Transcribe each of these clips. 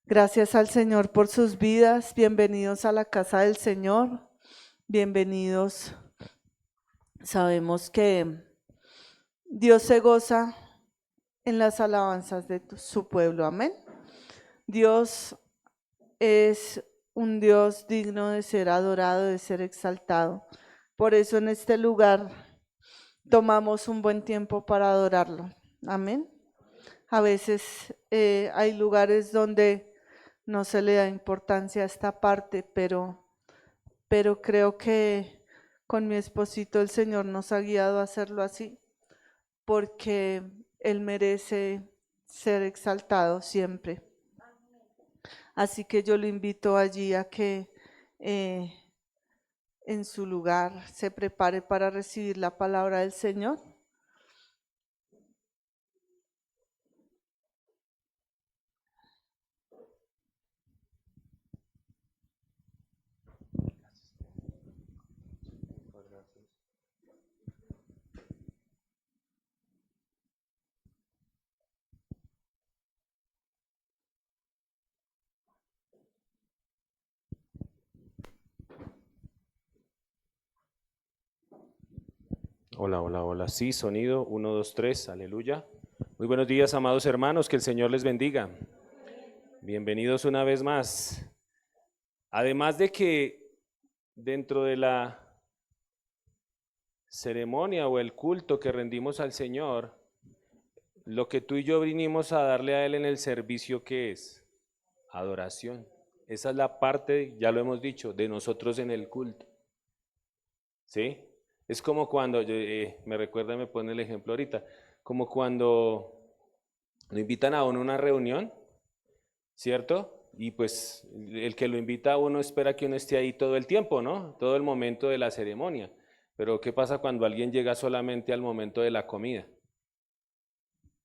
Gracias al Señor por sus vidas. Bienvenidos a la casa del Señor. Bienvenidos. Sabemos que Dios se goza en las alabanzas de su pueblo. Amén. Dios es un Dios digno de ser adorado, de ser exaltado. Por eso en este lugar tomamos un buen tiempo para adorarlo. Amén. A veces hay lugares donde no se le da importancia a esta parte, pero creo que con mi esposito el Señor nos ha guiado a hacerlo así, porque Él merece ser exaltado siempre. Así que yo lo invito allí a que eh, en su lugar se prepare para recibir la palabra del Señor. Hola, hola, hola. Sí, sonido 1, 2, 3. Aleluya. Muy buenos días, amados hermanos. Que el Señor les bendiga. Bienvenidos una vez más. Además de que dentro de la ceremonia o el culto que rendimos al Señor, lo que tú y yo vinimos a darle a Él en el servicio, ¿qué es? Adoración. Esa es la parte, ya lo hemos dicho, de nosotros en el culto. ¿Sí? Es como cuando, me recuerda, me pone el ejemplo ahorita, como cuando lo invitan a uno a una reunión, ¿cierto? Y pues el que lo invita a uno espera que uno esté ahí todo el tiempo, ¿no? Todo el momento de la ceremonia. Pero ¿qué pasa cuando alguien llega solamente al momento de la comida?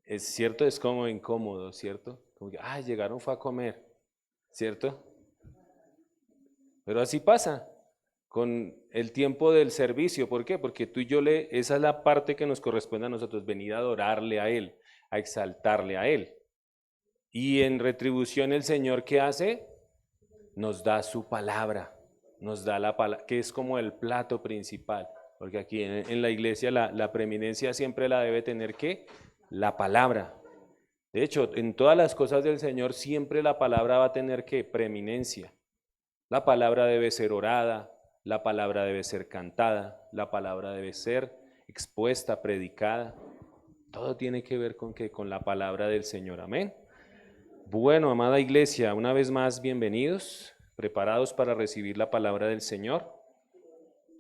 Es cierto, es como incómodo, ¿cierto? Como que, llegaron fue a comer, ¿cierto? Pero así pasa con el tiempo del servicio. ¿Por qué? Porque tú y yo esa es la parte que nos corresponde a nosotros, venir a adorarle a Él, a exaltarle a Él. Y en retribución el Señor, ¿qué hace? Nos da su palabra, nos da la palabra, que es como el plato principal, porque aquí en la iglesia la preeminencia siempre la debe tener, ¿qué? La palabra. De hecho, en todas las cosas del Señor siempre la palabra va a tener, ¿qué? Preeminencia. La palabra debe ser orada, la palabra debe ser cantada, la palabra debe ser expuesta, predicada. Todo tiene que ver con qué, con la palabra del Señor. Amén. Bueno, amada iglesia, una vez más bienvenidos, preparados para recibir la palabra del Señor.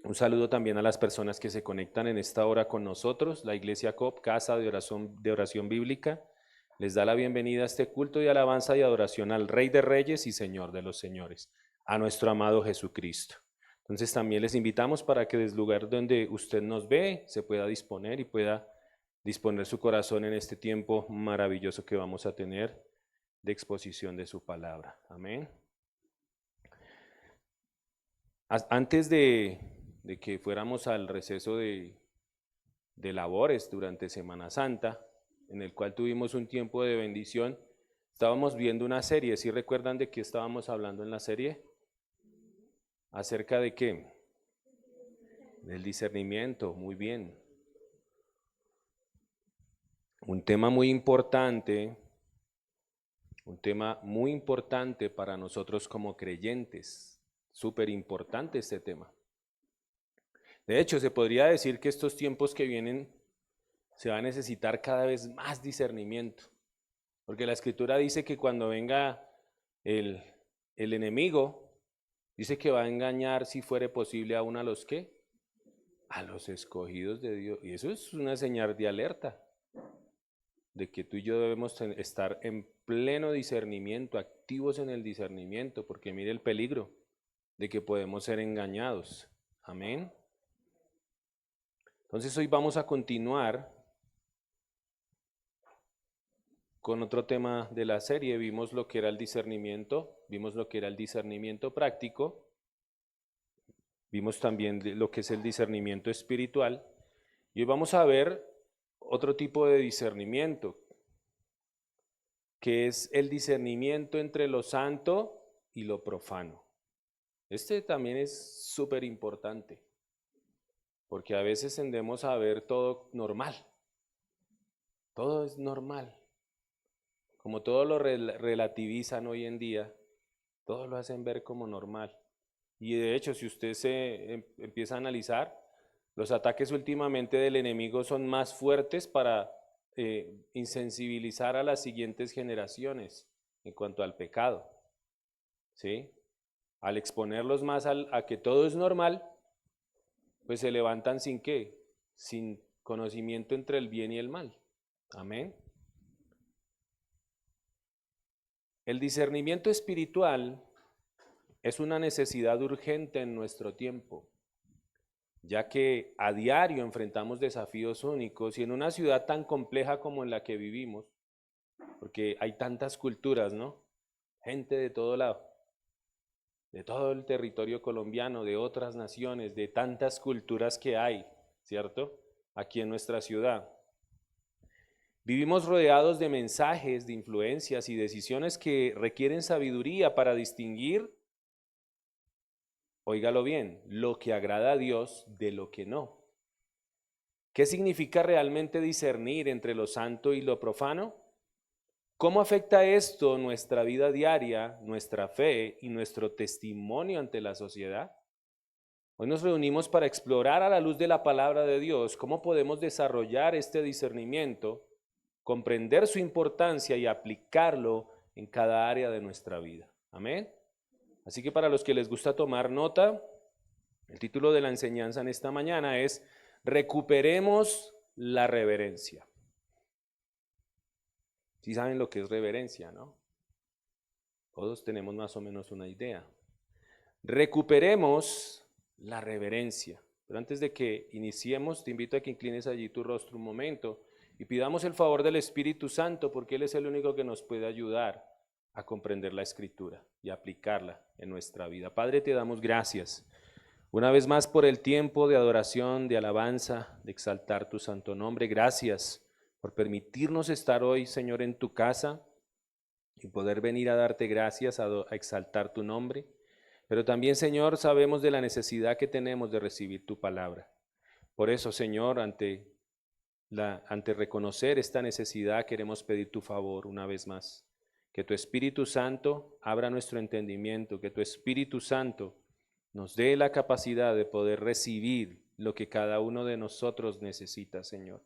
Un saludo también a las personas que se conectan en esta hora con nosotros. La iglesia COP, Casa de Oración Bíblica, les da la bienvenida a este culto de alabanza y adoración al Rey de Reyes y Señor de los Señores, a nuestro amado Jesucristo. Entonces también les invitamos para que desde el lugar donde usted nos ve se pueda disponer y pueda disponer su corazón en este tiempo maravilloso que vamos a tener de exposición de su palabra. Amén. Antes de que fuéramos al receso de labores durante Semana Santa, en el cual tuvimos un tiempo de bendición, estábamos viendo una serie. ¿Sí recuerdan de qué estábamos hablando en la serie? ¿Acerca de qué? Del discernimiento, muy bien. Un tema muy importante, un tema muy importante para nosotros como creyentes. Súper importante este tema. De hecho, se podría decir que estos tiempos que vienen se va a necesitar cada vez más discernimiento, porque la escritura dice que cuando venga el, el enemigo, dice que va a engañar si fuere posible aún a los que, a los escogidos de Dios. Y eso es una señal de alerta, de que tú y yo debemos estar en pleno discernimiento, activos en el discernimiento, porque mire el peligro de que podemos ser engañados. Amén. Entonces hoy vamos a continuar con otro tema de la serie. Vimos lo que era el discernimiento, vimos lo que era el discernimiento práctico, vimos también lo que es el discernimiento espiritual, y hoy vamos a ver otro tipo de discernimiento, que es el discernimiento entre lo santo y lo profano. Este también es súper importante, porque a veces tendemos a ver todo normal. Todo es normal. Como todo lo relativizan hoy en día, todo lo hacen ver como normal. Y de hecho, si usted se empieza a analizar, los ataques últimamente del enemigo son más fuertes para insensibilizar a las siguientes generaciones en cuanto al pecado, ¿sí? Al exponerlos más a que todo es normal, pues se levantan sin qué, sin conocimiento entre el bien y el mal. Amén. El discernimiento espiritual es una necesidad urgente en nuestro tiempo, ya que a diario enfrentamos desafíos únicos y en una ciudad tan compleja como en la que vivimos, porque hay tantas culturas, ¿no? Gente de todo lado, de todo el territorio colombiano, de otras naciones, de tantas culturas que hay, ¿cierto? Aquí en nuestra ciudad. Vivimos rodeados de mensajes, de influencias y decisiones que requieren sabiduría para distinguir, óigalo bien, lo que agrada a Dios de lo que no. ¿Qué significa realmente discernir entre lo santo y lo profano? ¿Cómo afecta esto nuestra vida diaria, nuestra fe y nuestro testimonio ante la sociedad? Hoy nos reunimos para explorar a la luz de la palabra de Dios cómo podemos desarrollar este discernimiento, comprender su importancia y aplicarlo en cada área de nuestra vida. Amén. Así que para los que les gusta tomar nota, el título de la enseñanza en esta mañana es Recuperemos la reverencia. Sí saben lo que es reverencia, ¿no? Todos tenemos más o menos una idea. Recuperemos la reverencia. Pero antes de que iniciemos, te invito a que inclines allí tu rostro un momento y pidamos el favor del Espíritu Santo, porque Él es el único que nos puede ayudar a comprender la Escritura y aplicarla en nuestra vida. Padre, te damos gracias una vez más por el tiempo de adoración, de alabanza, de exaltar tu santo nombre. Gracias por permitirnos estar hoy, Señor, en tu casa y poder venir a darte gracias, a exaltar tu nombre. Pero también, Señor, sabemos de la necesidad que tenemos de recibir tu palabra. Por eso, Señor, ante reconocer esta necesidad, queremos pedir tu favor una vez más. Que tu Espíritu Santo abra nuestro entendimiento, que tu Espíritu Santo nos dé la capacidad de poder recibir lo que cada uno de nosotros necesita, Señor.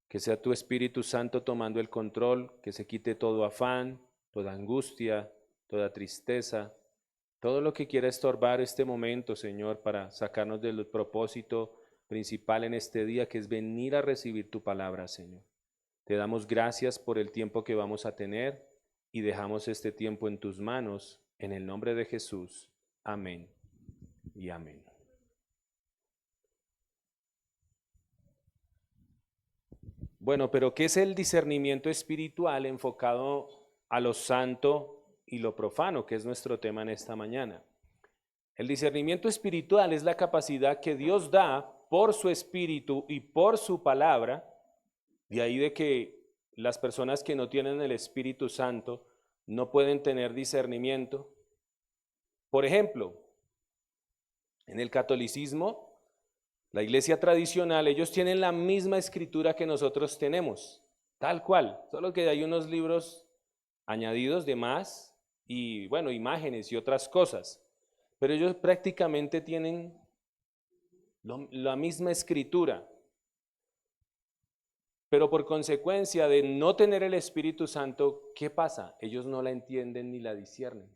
Que sea tu Espíritu Santo tomando el control, que se quite todo afán, toda angustia, toda tristeza, todo lo que quiera estorbar este momento, Señor, para sacarnos del propósito principal en este día, que es venir a recibir tu palabra, Señor. Te damos gracias por el tiempo que vamos a tener y dejamos este tiempo en tus manos, en el nombre de Jesús. Amén y amén. Bueno, pero ¿qué es el discernimiento espiritual enfocado a lo santo y lo profano, que es nuestro tema en esta mañana? El discernimiento espiritual es la capacidad que Dios da por su espíritu y por su palabra, de ahí de que las personas que no tienen el Espíritu Santo no pueden tener discernimiento. Por ejemplo, en el catolicismo, la iglesia tradicional, ellos tienen la misma escritura que nosotros tenemos, tal cual, solo que hay unos libros añadidos de más y, bueno, imágenes y otras cosas, pero ellos prácticamente tienen la misma escritura. Pero por consecuencia de no tener el Espíritu Santo, ¿qué pasa? Ellos no la entienden ni la disciernen.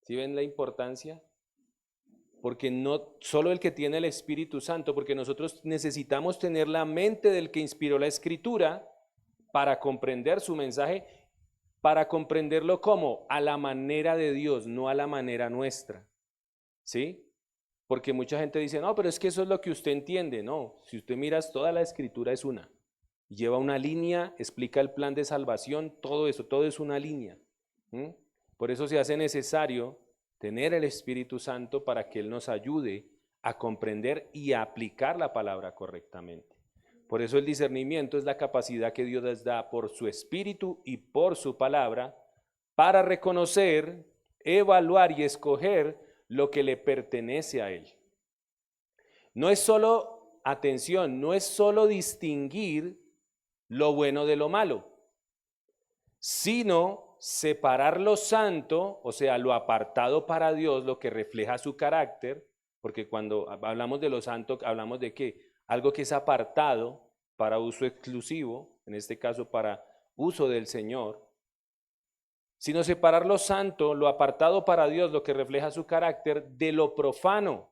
¿Sí ven la importancia? Porque no solo el que tiene el Espíritu Santo, porque nosotros necesitamos tener la mente del que inspiró la Escritura para comprender su mensaje, para comprenderlo como a la manera de Dios, no a la manera nuestra. ¿Sí? Porque mucha gente dice, no, pero es que eso es lo que usted entiende. No, si usted miras, toda la Escritura es una. Lleva una línea, explica el plan de salvación, todo eso, todo es una línea. Por eso se hace necesario tener el Espíritu Santo para que Él nos ayude a comprender y a aplicar la palabra correctamente. Por eso el discernimiento es la capacidad que Dios les da por su espíritu y por su palabra para reconocer, evaluar y escoger lo que le pertenece a Él. No es solo, atención, no es solo distinguir lo bueno de lo malo, sino separar lo santo, o sea, lo apartado para Dios, lo que refleja su carácter, porque cuando hablamos de lo santo, hablamos de que algo que es apartado para uso exclusivo, en este caso para uso del Señor, sino separar lo santo, lo apartado para Dios, lo que refleja su carácter, de lo profano,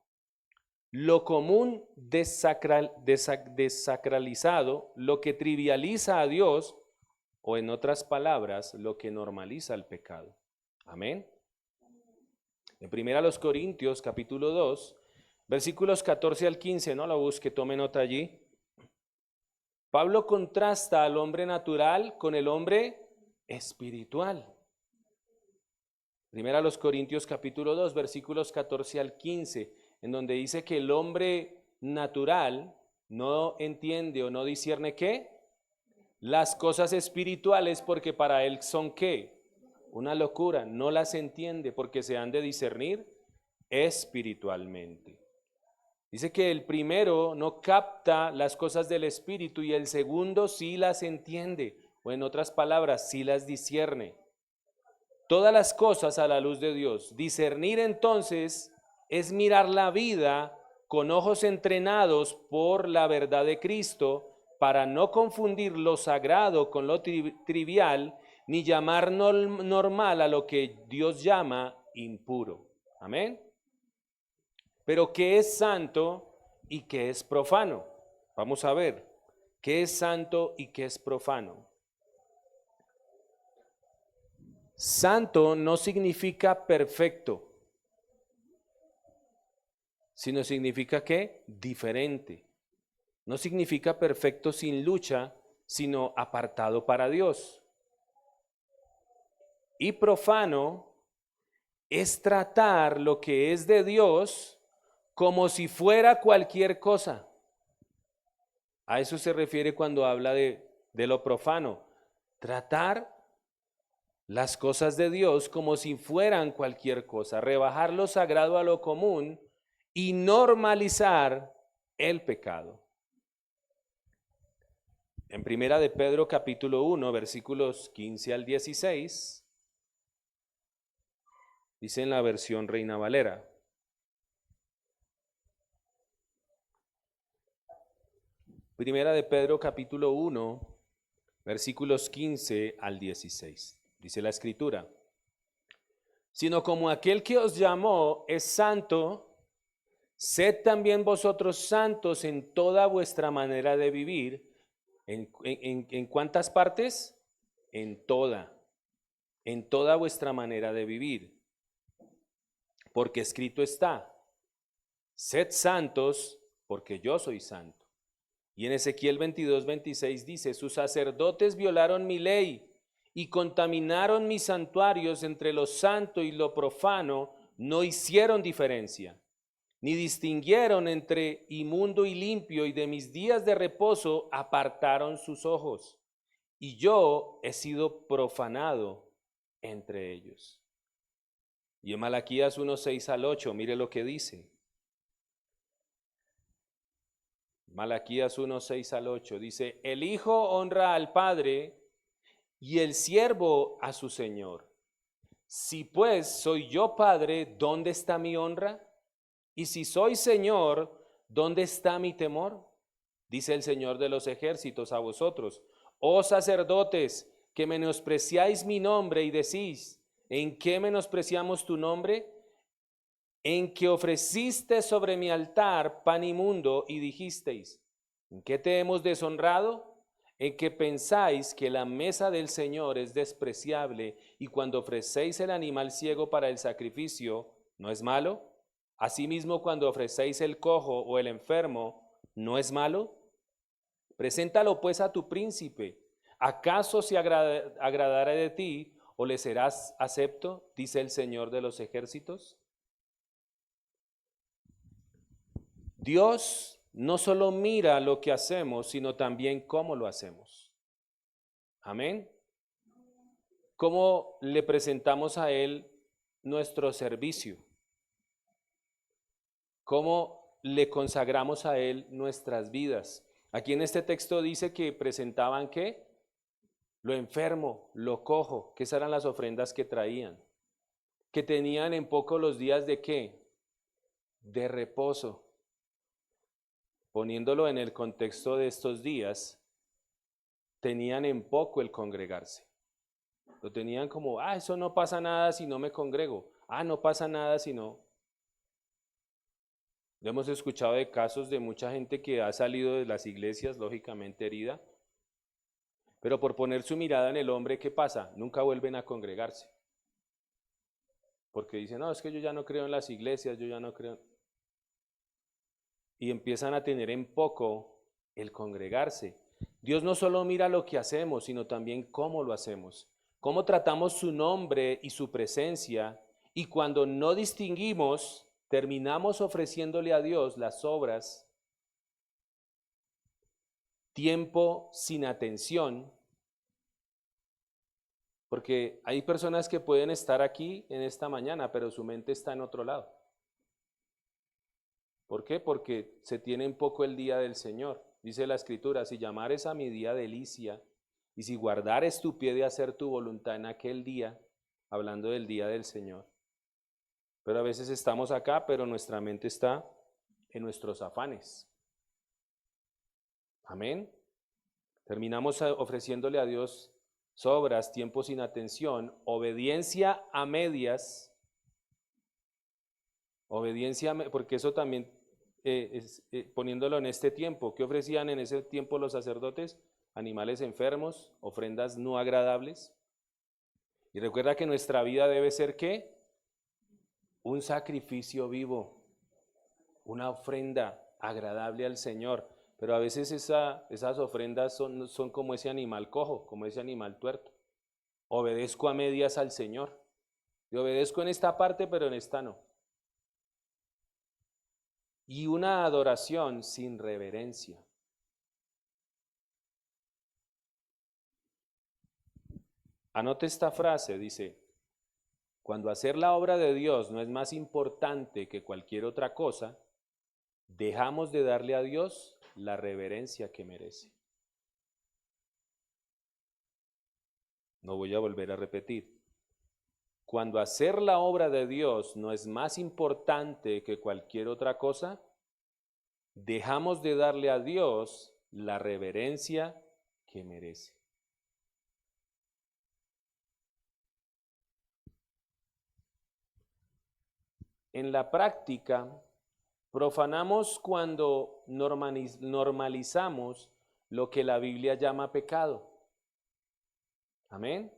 lo común desacralizado, lo que trivializa a Dios, o en otras palabras, lo que normaliza el pecado. Amén. En 1 Corintios capítulo 2, versículos 14 al 15, no lo busque, tome nota allí. Pablo contrasta al hombre natural con el hombre espiritual. 1 Corintios capítulo 2, versículos 14 al 15, en donde dice que el hombre natural no entiende o no discierne ¿qué? Las cosas espirituales, porque para él son ¿qué? Una locura, no las entiende porque se han de discernir espiritualmente. Dice que el primero no capta las cosas del espíritu y el segundo sí las entiende, o en otras palabras, sí las discierne. Todas las cosas a la luz de Dios. Discernir entonces es mirar la vida con ojos entrenados por la verdad de Cristo para no confundir lo sagrado con lo trivial, ni llamar normal a lo que Dios llama impuro. Amén. Pero ¿qué es santo y qué es profano? Vamos a ver, ¿qué es santo y qué es profano? Santo no significa perfecto, sino significa ¿qué? Diferente. No significa perfecto sin lucha, sino apartado para Dios. Y profano es tratar lo que es de Dios como si fuera cualquier cosa. A eso se refiere cuando habla de lo profano. Tratar las cosas de Dios como si fueran cualquier cosa, rebajar lo sagrado a lo común y normalizar el pecado. En 1 de Pedro capítulo 1, versículos 15 al 16, dice en la versión Reina Valera: Primera de Pedro capítulo 1, versículos 15 al 16. Dice la Escritura: sino como aquel que os llamó es santo, sed también vosotros santos en toda vuestra manera de vivir. ¿En cuántas partes? En toda vuestra manera de vivir. Porque escrito está: sed santos, porque yo soy santo. Y en Ezequiel 22:26 dice: sus sacerdotes violaron mi ley y contaminaron mis santuarios. Entre lo santo y lo profano no hicieron diferencia, ni distinguieron entre inmundo y limpio, y de mis días de reposo apartaron sus ojos, y yo he sido profanado entre ellos. Y en Malaquías 1:6 al 8, mire lo que dice. Malaquías 1:6 al 8 dice: el hijo honra al padre y el siervo a su señor. Si pues soy yo padre, ¿dónde está mi honra? Y si soy señor, ¿dónde está mi temor? Dice el Señor de los ejércitos a vosotros: oh sacerdotes, que menospreciáis mi nombre y decís: ¿en qué menospreciamos tu nombre? En que ofreciste sobre mi altar pan inmundo y dijisteis: ¿en qué te hemos deshonrado? En que pensáis que la mesa del Señor es despreciable, y cuando ofrecéis el animal ciego para el sacrificio, ¿no es malo? Asimismo, cuando ofrecéis el cojo o el enfermo, ¿no es malo? Preséntalo pues a tu príncipe. ¿Acaso se agradará de ti o le serás acepto? Dice el Señor de los ejércitos. Dios no solo mira lo que hacemos, sino también cómo lo hacemos. Amén. ¿Cómo le presentamos a Él nuestro servicio? ¿Cómo le consagramos a Él nuestras vidas? Aquí en este texto dice que presentaban ¿qué? Lo enfermo, lo cojo, que esas eran las ofrendas que traían. Que tenían en poco los días de ¿qué? De reposo. Poniéndolo en el contexto de estos días, tenían en poco el congregarse. Lo tenían como, eso no pasa nada si no me congrego. No pasa nada si no. Hemos escuchado de casos de mucha gente que ha salido de las iglesias, lógicamente herida, pero por poner su mirada en el hombre, ¿qué pasa? Nunca vuelven a congregarse. Porque dicen, no, es que yo ya no creo en las iglesias, yo ya no creo. Y empiezan a tener en poco el congregarse. Dios no solo mira lo que hacemos, sino también cómo lo hacemos. Cómo tratamos su nombre y su presencia. Y cuando no distinguimos, terminamos ofreciéndole a Dios las obras, tiempo sin atención, porque hay personas que pueden estar aquí en esta mañana, pero su mente está en otro lado. ¿Por qué? Porque se tiene en poco el día del Señor. Dice la Escritura, si llamares a mi día delicia, y si guardares tu pie de hacer tu voluntad en aquel día, hablando del día del Señor. Pero a veces estamos acá, pero nuestra mente está en nuestros afanes. Amén. Terminamos ofreciéndole a Dios sobras, tiempo sin atención, obediencia a medias, porque eso también poniéndolo en este tiempo, ¿qué ofrecían en ese tiempo los sacerdotes? Animales enfermos, ofrendas no agradables. Y recuerda que nuestra vida debe ser ¿qué? Un sacrificio vivo, una ofrenda agradable al Señor. Pero a veces esas ofrendas son como ese animal cojo, como ese animal tuerto. Obedezco a medias al Señor. Y obedezco en esta parte, pero en esta no. Y una adoración sin reverencia. Anote esta frase, dice, cuando hacer la obra de Dios no es más importante que cualquier otra cosa, dejamos de darle a Dios la reverencia que merece. No voy a volver a repetir. Cuando hacer la obra de Dios no es más importante que cualquier otra cosa, dejamos de darle a Dios la reverencia que merece. En la práctica, profanamos cuando normalizamos lo que la Biblia llama pecado. Amén.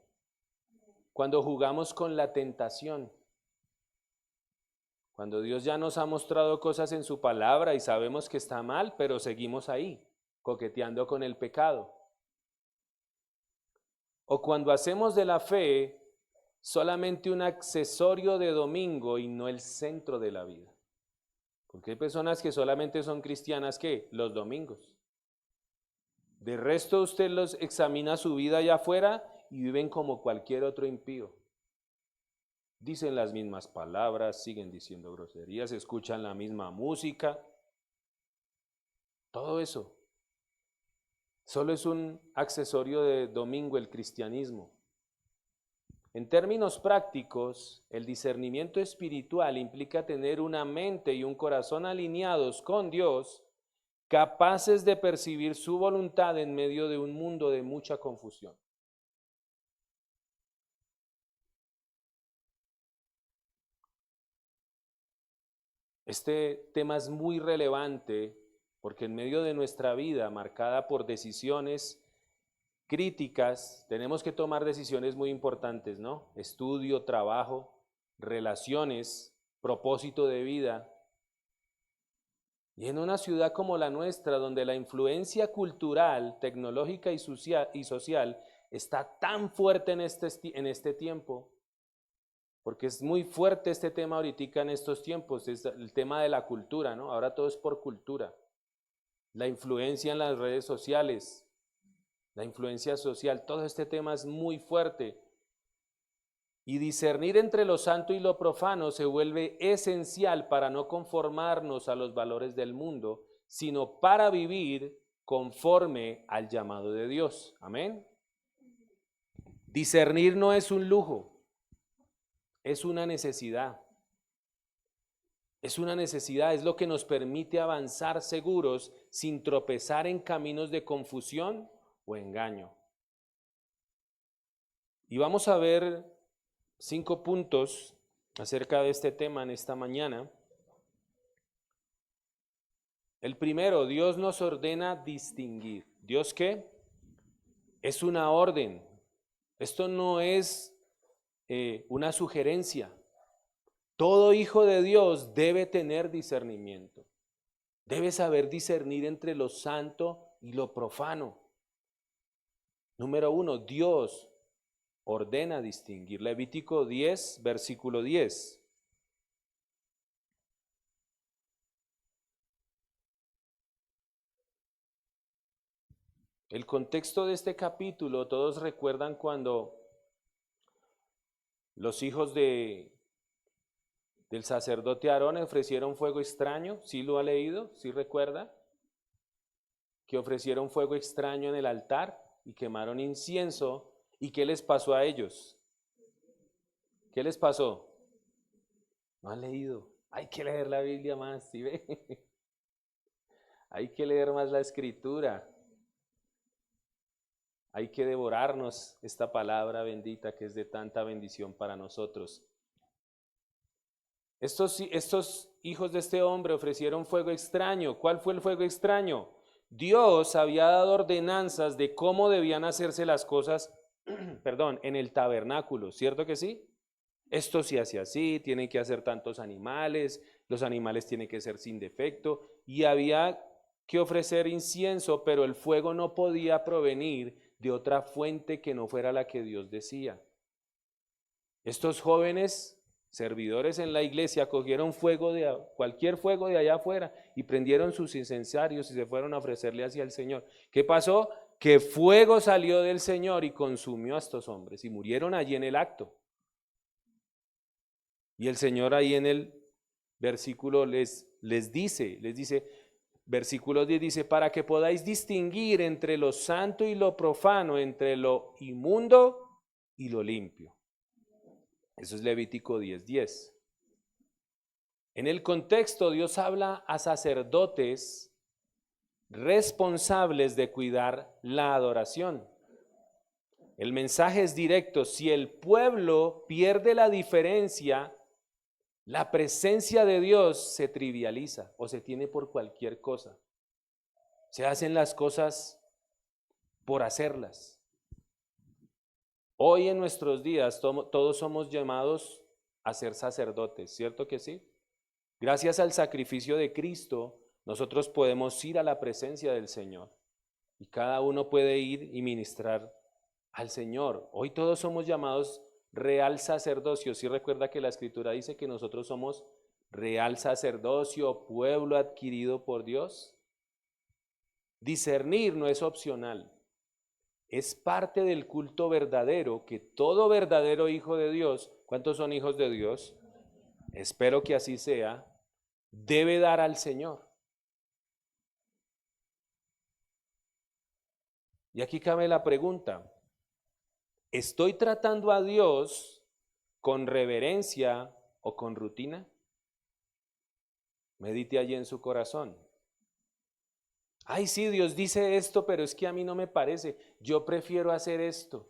Cuando jugamos con la tentación. Cuando Dios ya nos ha mostrado cosas en su palabra y sabemos que está mal, pero seguimos ahí, coqueteando con el pecado. O cuando hacemos de la fe solamente un accesorio de domingo y no el centro de la vida. Porque hay personas que solamente son cristianas, ¿qué? Los domingos. De resto usted los examina su vida allá afuera y viven como cualquier otro impío. Dicen las mismas palabras, siguen diciendo groserías, escuchan la misma música. Todo eso. Solo es un accesorio de domingo el cristianismo. En términos prácticos, el discernimiento espiritual implica tener una mente y un corazón alineados con Dios, capaces de percibir su voluntad en medio de un mundo de mucha confusión. Este tema es muy relevante porque en medio de nuestra vida marcada por decisiones críticas, tenemos que tomar decisiones muy importantes, ¿no? Estudio, trabajo, relaciones, propósito de vida. Y en una ciudad como la nuestra, donde la influencia cultural, tecnológica y social está tan fuerte en este tiempo, porque es muy fuerte este tema ahorita en estos tiempos, es el tema de la cultura, ¿no? Ahora todo es por cultura. la influencia en las redes sociales, la influencia social, todo este tema es muy fuerte. Y discernir entre lo santo y lo profano se vuelve esencial para no conformarnos a los valores del mundo, sino para vivir conforme al llamado de Dios. Amén. Discernir no es un lujo, es una necesidad. Es una necesidad, es lo que nos permite avanzar seguros sin tropezar en caminos de confusión o engaño. Y vamos a ver 5 puntos acerca de este tema en esta mañana. El primero, Dios nos ordena distinguir. ¿Dios qué? Es una orden. Esto no es una sugerencia. Todo hijo de Dios debe tener discernimiento. Debe saber discernir entre lo santo y lo profano. Número 1, Dios ordena distinguir. Levítico 10, versículo 10. El contexto de este capítulo, todos recuerdan cuando los hijos del sacerdote Aarón ofrecieron fuego extraño. ¿Sí lo ha leído? ¿Sí recuerda? Que ofrecieron fuego extraño en el altar y quemaron incienso. ¿Y qué les pasó a ellos? ¿Qué les pasó? No han leído. Hay que leer la Biblia más, ¿sí ve? Hay que leer más la Escritura. Hay que devorarnos esta palabra bendita que es de tanta bendición para nosotros. Estos hijos de este hombre ofrecieron fuego extraño. ¿Cuál fue el fuego extraño? Dios había dado ordenanzas de cómo debían hacerse las cosas, en el tabernáculo, ¿cierto que sí? Esto se hace así, tienen que hacer tantos animales, los animales tienen que ser sin defecto, y había que ofrecer incienso, pero el fuego no podía provenir de otra fuente que no fuera la que Dios decía. Estos jóvenes servidores en la iglesia cogieron cualquier fuego de allá afuera y prendieron sus incensarios y se fueron a ofrecerle hacia el Señor. ¿Qué pasó? Que fuego salió del Señor y consumió a estos hombres y murieron allí en el acto. Y el Señor ahí en el versículo les dice, versículo 10 dice, para que podáis distinguir entre lo santo y lo profano, entre lo inmundo y lo limpio. Eso es Levítico 10:10. En el contexto, Dios habla a sacerdotes responsables de cuidar la adoración. El mensaje es directo: si el pueblo pierde la diferencia, la presencia de Dios se trivializa o se tiene por cualquier cosa. Se hacen las cosas por hacerlas. Hoy en nuestros días todos somos llamados a ser sacerdotes, ¿cierto que sí? Gracias al sacrificio de Cristo, nosotros podemos ir a la presencia del Señor y cada uno puede ir y ministrar al Señor. Hoy todos somos llamados real sacerdocio. ¿Sí recuerda que la Escritura dice que nosotros somos real sacerdocio, pueblo adquirido por Dios? Discernir no es opcional. Es parte del culto verdadero que todo verdadero hijo de Dios, ¿cuántos son hijos de Dios? Espero que así sea, debe dar al Señor. Y aquí cabe la pregunta: ¿estoy tratando a Dios con reverencia o con rutina? Medite allí en su corazón. Ay, sí, Dios dice esto, pero es que a mí no me parece. Yo prefiero hacer esto.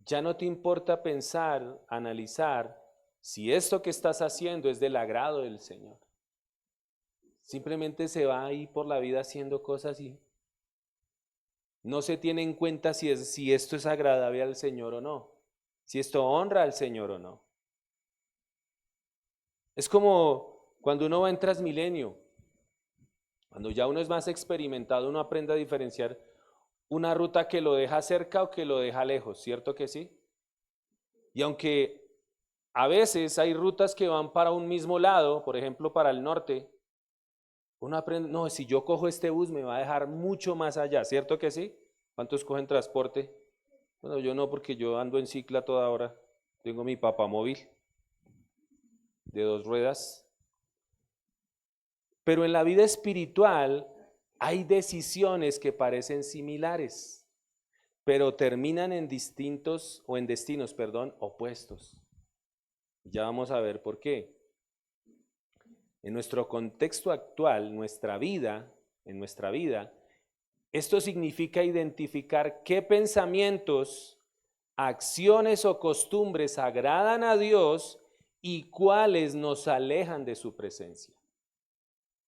Ya no te importa pensar, analizar si esto que estás haciendo es del agrado del Señor. Simplemente se va ahí por la vida haciendo cosas y no se tiene en cuenta si esto es agradable al Señor o no, si esto honra al Señor o no. Es como cuando uno va en Transmilenio. Cuando ya uno es más experimentado, uno aprende a diferenciar una ruta que lo deja cerca o que lo deja lejos, ¿cierto que sí? Y aunque a veces hay rutas que van para un mismo lado, por ejemplo para el norte, Uno aprende, no, si yo cojo este bus me va a dejar mucho más allá, ¿cierto que sí? ¿Cuántos cogen transporte? Bueno, yo no, porque yo ando en cicla toda hora. Tengo mi papamóvil de 2 ruedas. Pero en la vida espiritual hay decisiones que parecen similares, pero terminan en distintos o en destinos, perdón, opuestos. Ya vamos a ver por qué. En nuestro contexto actual, en nuestra vida, esto significa identificar qué pensamientos, acciones o costumbres agradan a Dios y cuáles nos alejan de su presencia.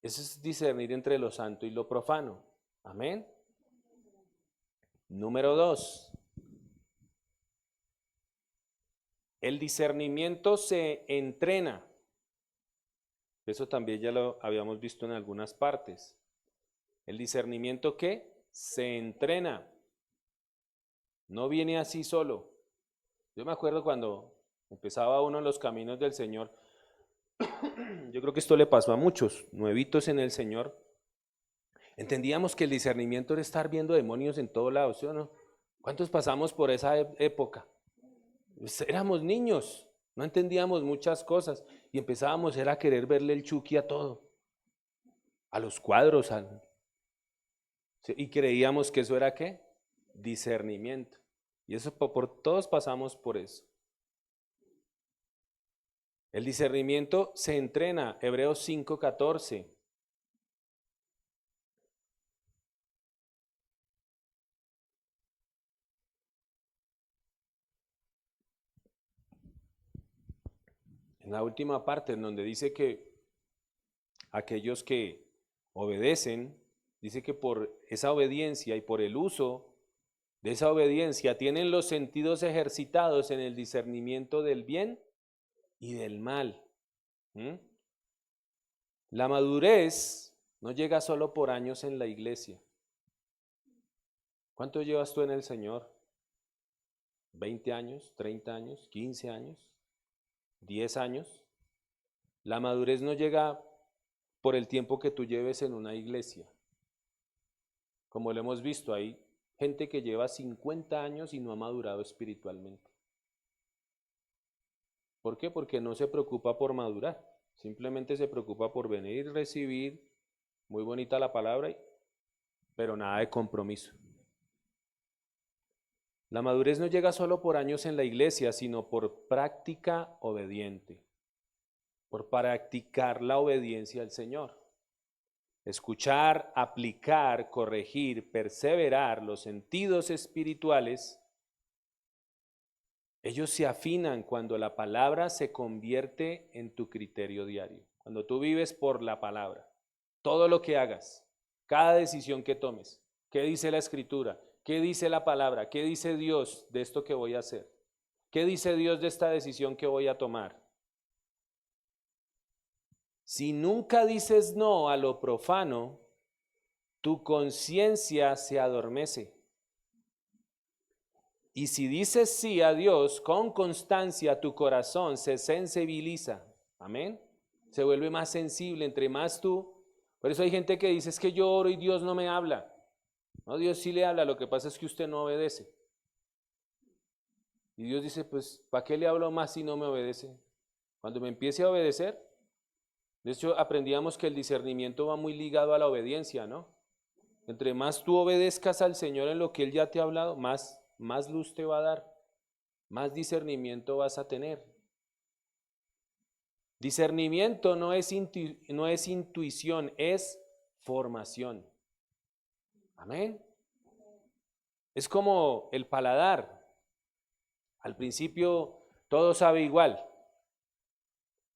Eso es discernir entre lo santo y lo profano. Amén. Número 2. El discernimiento se entrena. Eso también ya lo habíamos visto en algunas partes. ¿El discernimiento qué? Se entrena. No viene así solo. Yo me acuerdo cuando empezaba uno en los caminos del Señor. Yo creo que esto le pasó a muchos nuevitos en el Señor. Entendíamos que el discernimiento era estar viendo demonios en todos lados, ¿sí o no? ¿Cuántos pasamos por esa época? Pues éramos niños, no entendíamos muchas cosas y empezábamos era a querer verle el chuki a todo, a los cuadros, ¿sí? Y creíamos que eso era ¿qué? Discernimiento. Y eso todos pasamos por eso. El discernimiento se entrena, Hebreos 5:14. En la última parte, en donde dice que aquellos que obedecen, dice que por esa obediencia y por el uso de esa obediencia tienen los sentidos ejercitados en el discernimiento del bien y del mal. La madurez no llega solo por años en la iglesia. ¿Cuánto llevas tú en el Señor? ¿20 años? ¿30 años? ¿15 años? ¿10 años? La madurez no llega por el tiempo que tú lleves en una iglesia. Como lo hemos visto, hay gente que lleva 50 años y no ha madurado espiritualmente. ¿Por qué? Porque no se preocupa por madurar. Simplemente se preocupa por venir y recibir, muy bonita la palabra, pero nada de compromiso. La madurez no llega solo por años en la iglesia, sino por práctica obediente, por practicar la obediencia al Señor. Escuchar, aplicar, corregir, perseverar los sentidos espirituales, ellos se afinan cuando la palabra se convierte en tu criterio diario. Cuando tú vives por la palabra, todo lo que hagas, cada decisión que tomes, ¿qué dice la Escritura? ¿Qué dice la palabra? ¿Qué dice Dios de esto que voy a hacer? ¿Qué dice Dios de esta decisión que voy a tomar? Si nunca dices no a lo profano, tu conciencia se adormece. Y si dices sí a Dios con constancia, tu corazón se sensibiliza. Amén. Se vuelve más sensible, entre más tú. Por eso hay gente que dice, es que yo oro y Dios no me habla. No, Dios sí le habla, lo que pasa es que usted no obedece. Y Dios dice, pues, ¿para qué le hablo más si no me obedece? Cuando me empiece a obedecer. De hecho, aprendíamos que el discernimiento va muy ligado a la obediencia, ¿no? Entre más tú obedezcas al Señor en lo que Él ya te ha hablado, más luz te va a dar, más discernimiento vas a tener. Discernimiento no es intuición, es formación. Amén. Es como el paladar. Al principio todo sabe igual,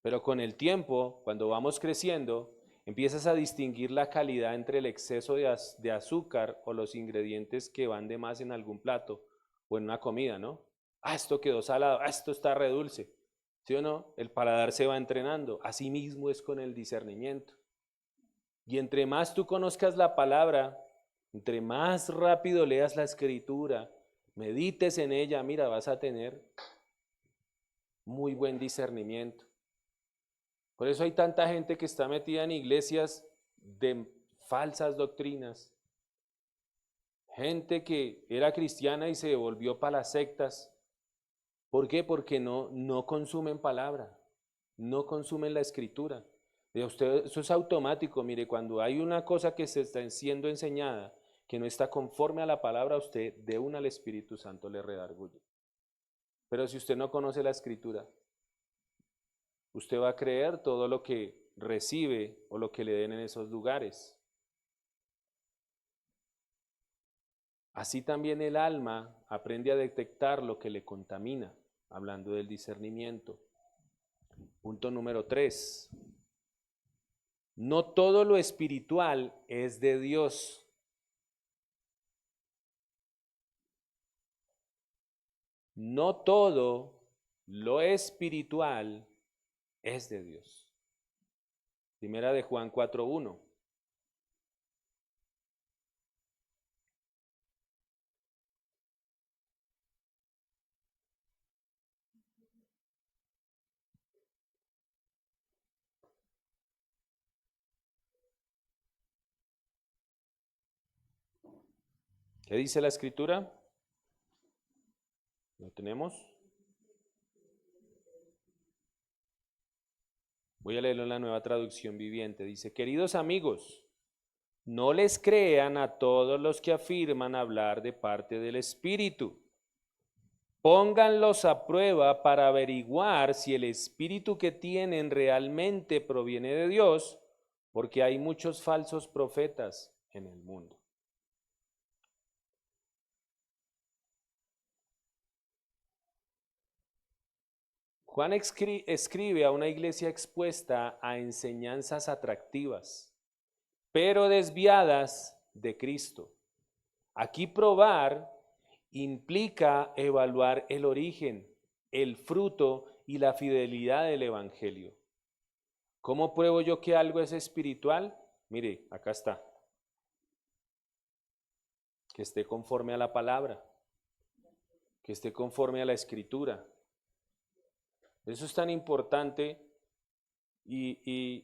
pero con el tiempo, cuando vamos creciendo, empiezas a distinguir la calidad entre el exceso de azúcar o los ingredientes que van de más en algún plato o en una comida, ¿no? Ah, esto quedó salado, ah, esto está redulce. ¿Sí o no? El paladar se va entrenando. Así mismo es con el discernimiento. Y entre más tú conozcas la palabra, entre más rápido leas la escritura, medites en ella, mira, vas a tener muy buen discernimiento. Por eso hay tanta gente que está metida en iglesias de falsas doctrinas, gente que era cristiana y se volvió para las sectas. ¿Por qué? Porque no consumen palabra, no consumen la escritura. De usted, eso es automático. Mire, cuando hay una cosa que se está siendo enseñada que no está conforme a la palabra, usted de una al Espíritu Santo le redarguye. Pero si usted no conoce la escritura, usted va a creer todo lo que recibe o lo que le den en esos lugares. Así también el alma aprende a detectar lo que le contamina, hablando del discernimiento. Punto número 3. No todo lo espiritual es de Dios. No todo lo espiritual es de Dios. Primera de Juan 4:1. ¿Qué dice la escritura? ¿Lo tenemos? Voy a leerlo en la Nueva Traducción Viviente. Dice, queridos amigos, no les crean a todos los que afirman hablar de parte del Espíritu. Pónganlos a prueba para averiguar si el espíritu que tienen realmente proviene de Dios, porque hay muchos falsos profetas en el mundo. Juan escribe a una iglesia expuesta a enseñanzas atractivas, pero desviadas de Cristo. Aquí probar implica evaluar el origen, el fruto y la fidelidad del Evangelio. ¿Cómo pruebo yo que algo es espiritual? Mire, acá está. Que esté conforme a la palabra, que esté conforme a la escritura. Eso es tan importante y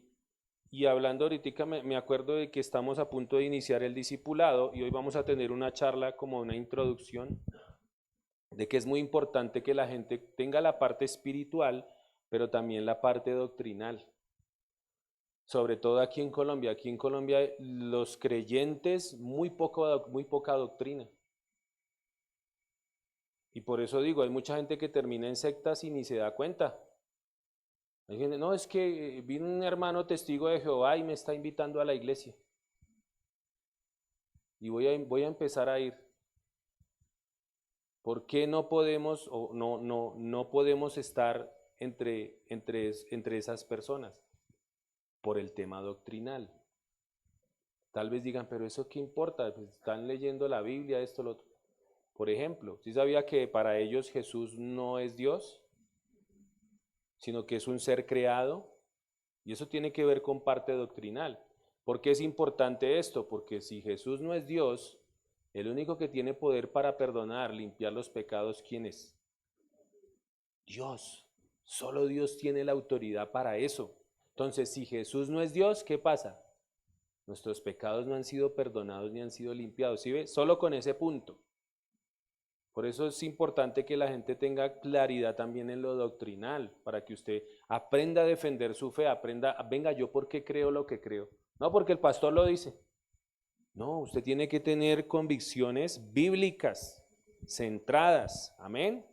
hablando ahorita me acuerdo de que estamos a punto de iniciar el discipulado y hoy vamos a tener una charla como una introducción de que es muy importante que la gente tenga la parte espiritual, pero también la parte doctrinal. Sobre todo aquí en Colombia. Aquí en Colombia los creyentes, muy poca doctrina. Y por eso digo, hay mucha gente que termina en sectas y ni se da cuenta. Hay gente, no, es que vino un hermano testigo de Jehová y me está invitando a la iglesia. Y voy a empezar a ir. ¿Por qué no podemos o no podemos estar entre esas personas? Por el tema doctrinal. Tal vez digan, pero ¿eso qué importa? Pues están leyendo la Biblia, esto, lo otro. Por ejemplo, ¿sí sabía que para ellos Jesús no es Dios, sino que es un ser creado? Y eso tiene que ver con parte doctrinal. ¿Por qué es importante esto? Porque si Jesús no es Dios, el único que tiene poder para perdonar, limpiar los pecados, ¿quién es? Dios. Solo Dios tiene la autoridad para eso. Entonces, si Jesús no es Dios, ¿qué pasa? Nuestros pecados no han sido perdonados ni han sido limpiados. ¿Sí ve? Solo con ese punto. Por eso es importante que la gente tenga claridad también en lo doctrinal, para que usted aprenda a defender su fe, aprenda, venga, yo por qué creo lo que creo. No porque el pastor lo dice. No, usted tiene que tener convicciones bíblicas, centradas. Amén.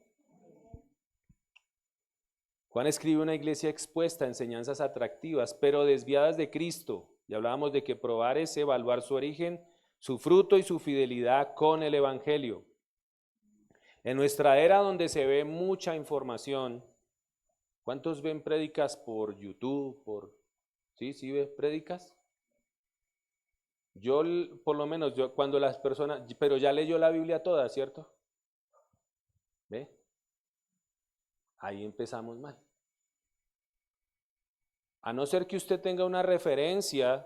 Juan escribe una iglesia expuesta a enseñanzas atractivas, pero desviadas de Cristo. Y hablábamos de que probar es evaluar su origen, su fruto y su fidelidad con el Evangelio. En nuestra era donde se ve mucha información, ¿cuántos ven prédicas por YouTube? ¿Sí ve prédicas? Yo, por lo menos, cuando las personas, pero ya leyó la Biblia toda, ¿cierto? ¿Ve? Ahí empezamos mal. A no ser que usted tenga una referencia,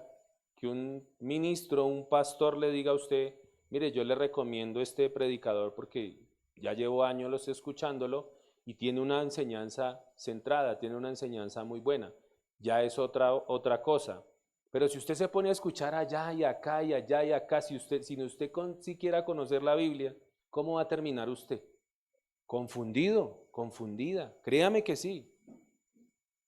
que un ministro, un pastor le diga a usted, mire, yo le recomiendo este predicador porque ya llevo años escuchándolo y tiene una enseñanza centrada, tiene una enseñanza muy buena. Ya es otra cosa. Pero si usted se pone a escuchar allá y acá y allá y acá, si usted siquiera conocer la Biblia, ¿cómo va a terminar usted? Confundido, confundida. Créame que sí.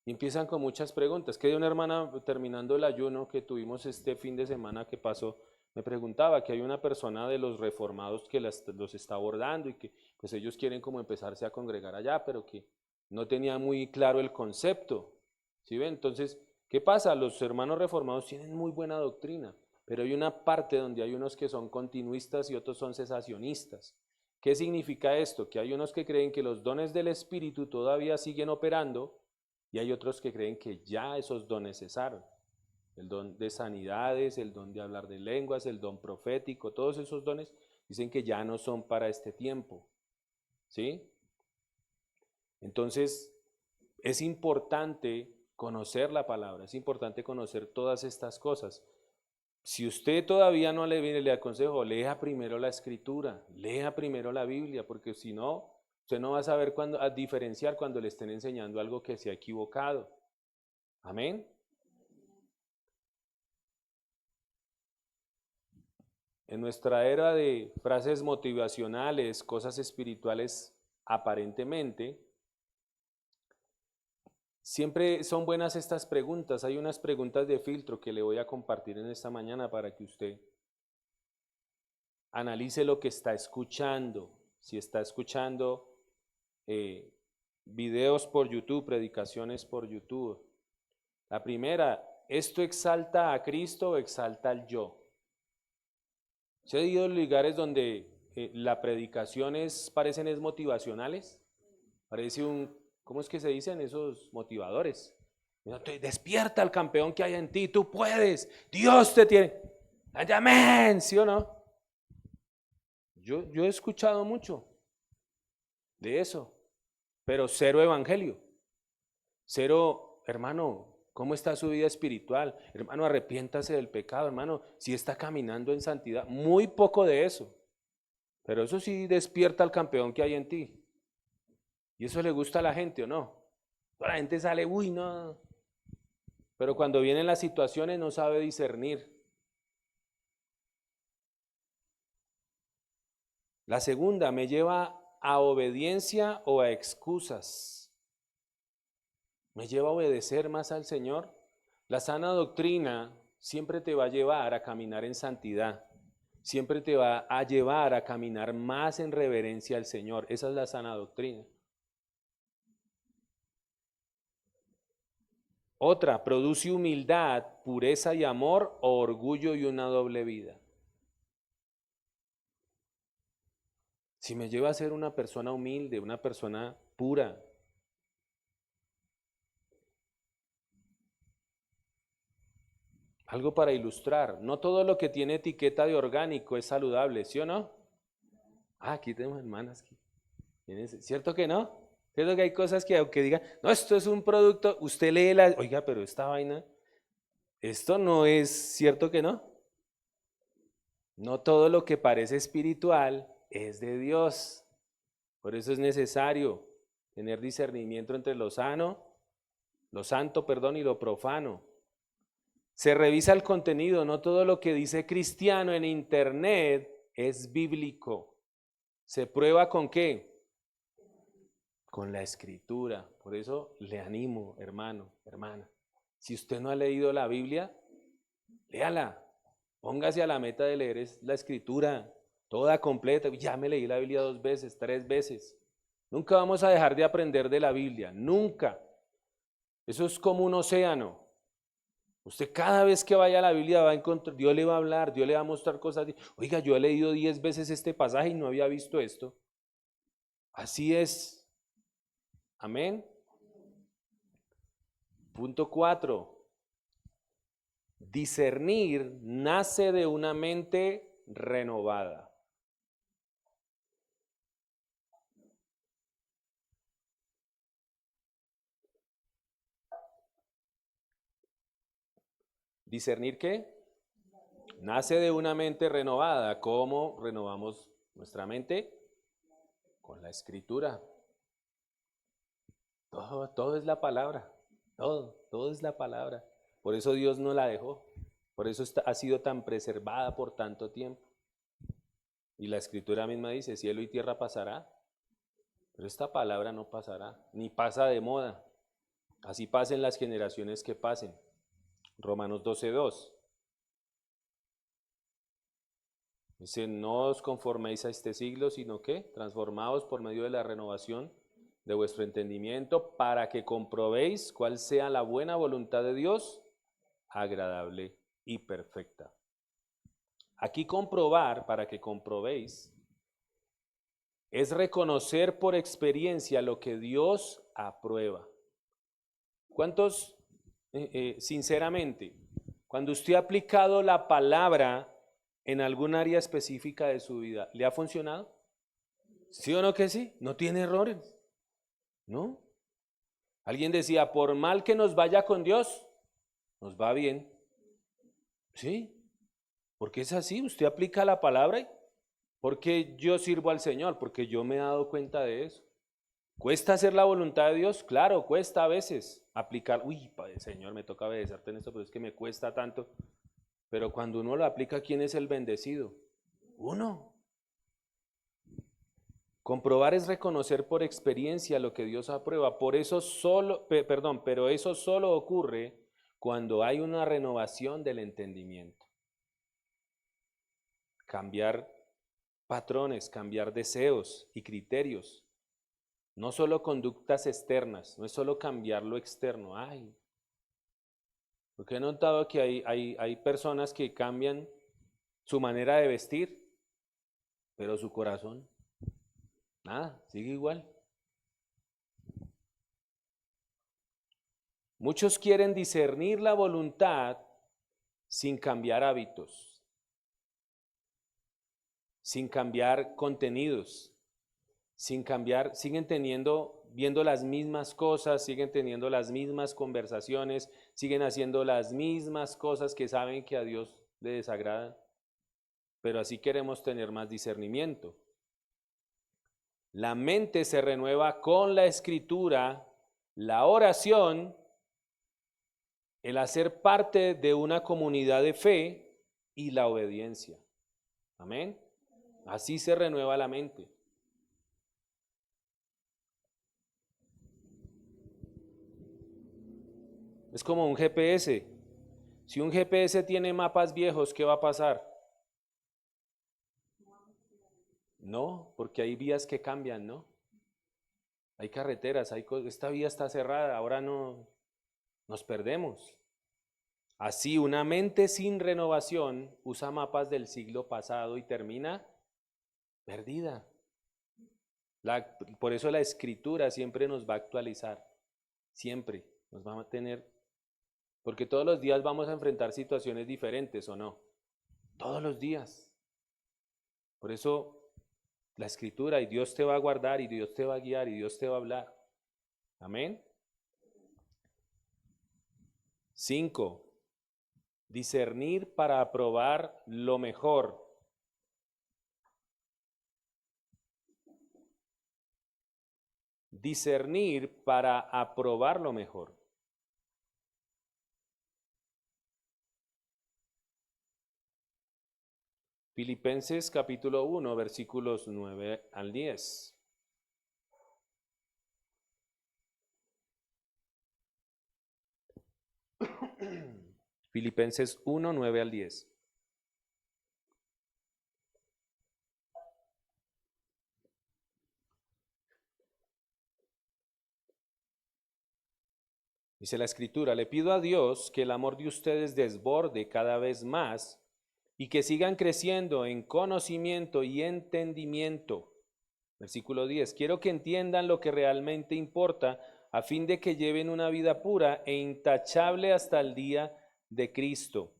Y empiezan con muchas preguntas. Que de una hermana terminando el ayuno que tuvimos este fin de semana que pasó, me preguntaba que hay una persona de los reformados que los está abordando y que pues ellos quieren como empezarse a congregar allá, pero que no tenía muy claro el concepto. ¿Sí ven? Entonces, ¿qué pasa? Los hermanos reformados tienen muy buena doctrina, pero hay una parte donde hay unos que son continuistas y otros son cesacionistas. ¿Qué significa esto? Que hay unos que creen que los dones del Espíritu todavía siguen operando y hay otros que creen que ya esos dones cesaron. El don de sanidades, el don de hablar de lenguas, el don profético, todos esos dones dicen que ya no son para este tiempo. ¿Sí? Entonces, es importante conocer la palabra, es importante conocer todas estas cosas. Si usted todavía no le viene, le aconsejo, lea primero la escritura, lea primero la Biblia, porque si no, usted no va a saber a diferenciar cuando le estén enseñando algo que se ha equivocado. Amén. En nuestra era de frases motivacionales, cosas espirituales aparentemente, siempre son buenas estas preguntas. Hay unas preguntas de filtro que le voy a compartir en esta mañana para que usted analice lo que está escuchando. Si está escuchando videos por YouTube, predicaciones por YouTube. La primera, ¿esto exalta a Cristo o exalta al yo? ¿Se ha ido a lugares donde la predicación parecen motivacionales? Parece ¿cómo es que se dicen esos motivadores? Despierta al campeón que hay en ti, tú puedes, Dios te tiene. Amén, ¿sí o no? Yo he escuchado mucho de eso, pero cero evangelio, cero, hermano, ¿cómo está su vida espiritual? Hermano, arrepiéntase del pecado, hermano, si está caminando en santidad, muy poco de eso, pero eso sí despierta al campeón que hay en ti. ¿Y eso le gusta a la gente o no? La gente sale, uy, no, pero cuando vienen las situaciones no sabe discernir. La segunda, ¿me lleva a obediencia o a excusas? ¿Me lleva a obedecer más al Señor? La sana doctrina siempre te va a llevar a caminar en santidad, siempre te va a llevar a caminar más en reverencia al Señor. Esa es la sana doctrina. Otra, produce humildad, pureza y amor o orgullo y una doble vida. Si me lleva a ser una persona humilde, una persona pura. Algo para ilustrar. No todo lo que tiene etiqueta de orgánico es saludable, ¿sí o no? Aquí tenemos hermanas. ¿Cierto que no? ¿Cierto que hay cosas que aunque diga, no, esto es un producto, usted lee oiga, pero esta vaina, esto no es cierto que no? No todo lo que parece espiritual es de Dios. Por eso es necesario tener discernimiento entre lo santo, perdón, y lo profano. Se revisa el contenido, no todo lo que dice cristiano en internet es bíblico. ¿Se prueba con qué? Con la escritura. Por eso le animo, hermano, hermana. Si usted no ha leído la Biblia, léala. Póngase a la meta de leer la escritura, toda completa. Ya me leí la Biblia 2 veces, 3 veces. Nunca vamos a dejar de aprender de la Biblia, nunca. Eso es como un océano. Usted cada vez que vaya a la Biblia va a encontrar, Dios le va a hablar, Dios le va a mostrar cosas. Oiga, yo he leído 10 veces este pasaje y no había visto esto. Así es. Amén. Punto 4. Discernir nace de una mente renovada. ¿Discernir qué? Nace de una mente renovada. ¿Cómo renovamos nuestra mente? Con la escritura. Todo es la palabra. Todo es la palabra. Por eso Dios no la dejó. Por eso ha sido tan preservada por tanto tiempo. Y la Escritura misma dice, cielo y tierra pasará, pero esta palabra no pasará, ni pasa de moda. Así pasen las generaciones que pasen. Romanos 12:2. Dice, no os conforméis a este siglo, sino que transformaos por medio de la renovación de vuestro entendimiento para que comprobéis cuál sea la buena voluntad de Dios, agradable y perfecta. Aquí comprobar, para que comprobéis, es reconocer por experiencia lo que Dios aprueba. ¿Cuántos, sinceramente, cuando usted ha aplicado la palabra en algún área específica de su vida, le ha funcionado? ¿Sí o no que sí? ¿No tiene errores? ¿No? Alguien decía, por mal que nos vaya con Dios, nos va bien. ¿Sí? Porque es así, usted aplica la palabra y porque yo sirvo al Señor, porque yo me he dado cuenta de eso. ¿Cuesta hacer la voluntad de Dios? Claro, cuesta a veces aplicar. Uy, Padre Señor, me toca obedecerte en esto, pero es que me cuesta tanto. Pero cuando uno lo aplica, ¿quién es el bendecido? Uno. Comprobar es reconocer por experiencia lo que Dios aprueba. Por eso pero eso solo ocurre cuando hay una renovación del entendimiento. Cambiar patrones, cambiar deseos y criterios. No solo conductas externas, no es solo cambiar lo externo. Ay, porque he notado que hay personas que cambian su manera de vestir, pero su corazón, nada, sigue igual. Muchos quieren discernir la voluntad sin cambiar hábitos, sin cambiar contenidos, sin cambiar, siguen viendo las mismas cosas, siguen teniendo las mismas conversaciones, siguen haciendo las mismas cosas que saben que a Dios le desagradan, pero así queremos tener más discernimiento. La mente se renueva con la escritura, la oración, el hacer parte de una comunidad de fe y la obediencia. Amén. Así se renueva la mente. Es como un GPS. Si un GPS tiene mapas viejos, ¿qué va a pasar? No, porque hay vías que cambian, ¿no? Hay carreteras, esta vía está cerrada, ahora no nos perdemos. Así, una mente sin renovación usa mapas del siglo pasado y termina perdida. Por eso la escritura siempre nos va a actualizar, siempre nos va a tener, porque todos los días vamos a enfrentar situaciones diferentes, ¿o no? Todos los días. Por eso la escritura, y Dios te va a guardar, y Dios te va a guiar, y Dios te va a hablar. Amén. 5. Discernir para aprobar lo mejor. Discernir para aprobar lo mejor. Filipenses capítulo 1, versículos 9 al 10. Filipenses 1, 9 al 10. Dice la Escritura, le pido a Dios que el amor de ustedes desborde cada vez más y que sigan creciendo en conocimiento y entendimiento. Versículo 10, quiero que entiendan lo que realmente importa a fin de que lleven una vida pura e intachable hasta el día de Cristo.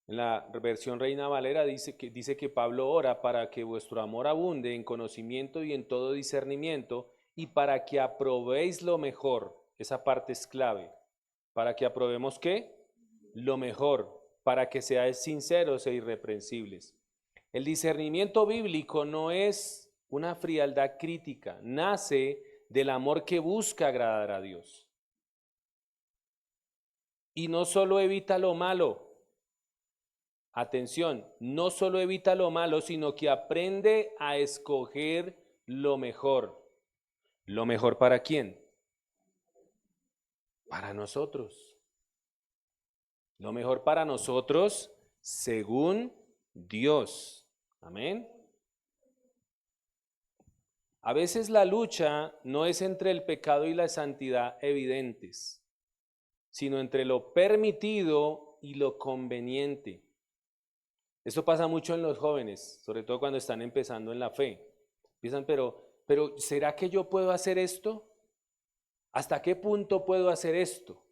En la versión Reina Valera dice que Pablo ora para que vuestro amor abunde en conocimiento y en todo discernimiento y para que aprobéis lo mejor. Esa parte es clave. ¿Para que aprobemos qué? Lo mejor, para que seáis sinceros e irreprensibles. El discernimiento bíblico no es una frialdad crítica, nace del amor que busca agradar a Dios. Y no solo evita lo malo, atención, no solo evita lo malo, sino que aprende a escoger lo mejor. ¿Lo mejor para quién? Para nosotros. Lo mejor para nosotros según Dios. Amén. A veces la lucha no es entre el pecado y la santidad evidentes, sino entre lo permitido y lo conveniente. Esto pasa mucho en los jóvenes, sobre todo cuando están empezando en la fe. Piensan, pero ¿será que yo puedo hacer esto? ¿Hasta qué punto puedo hacer esto?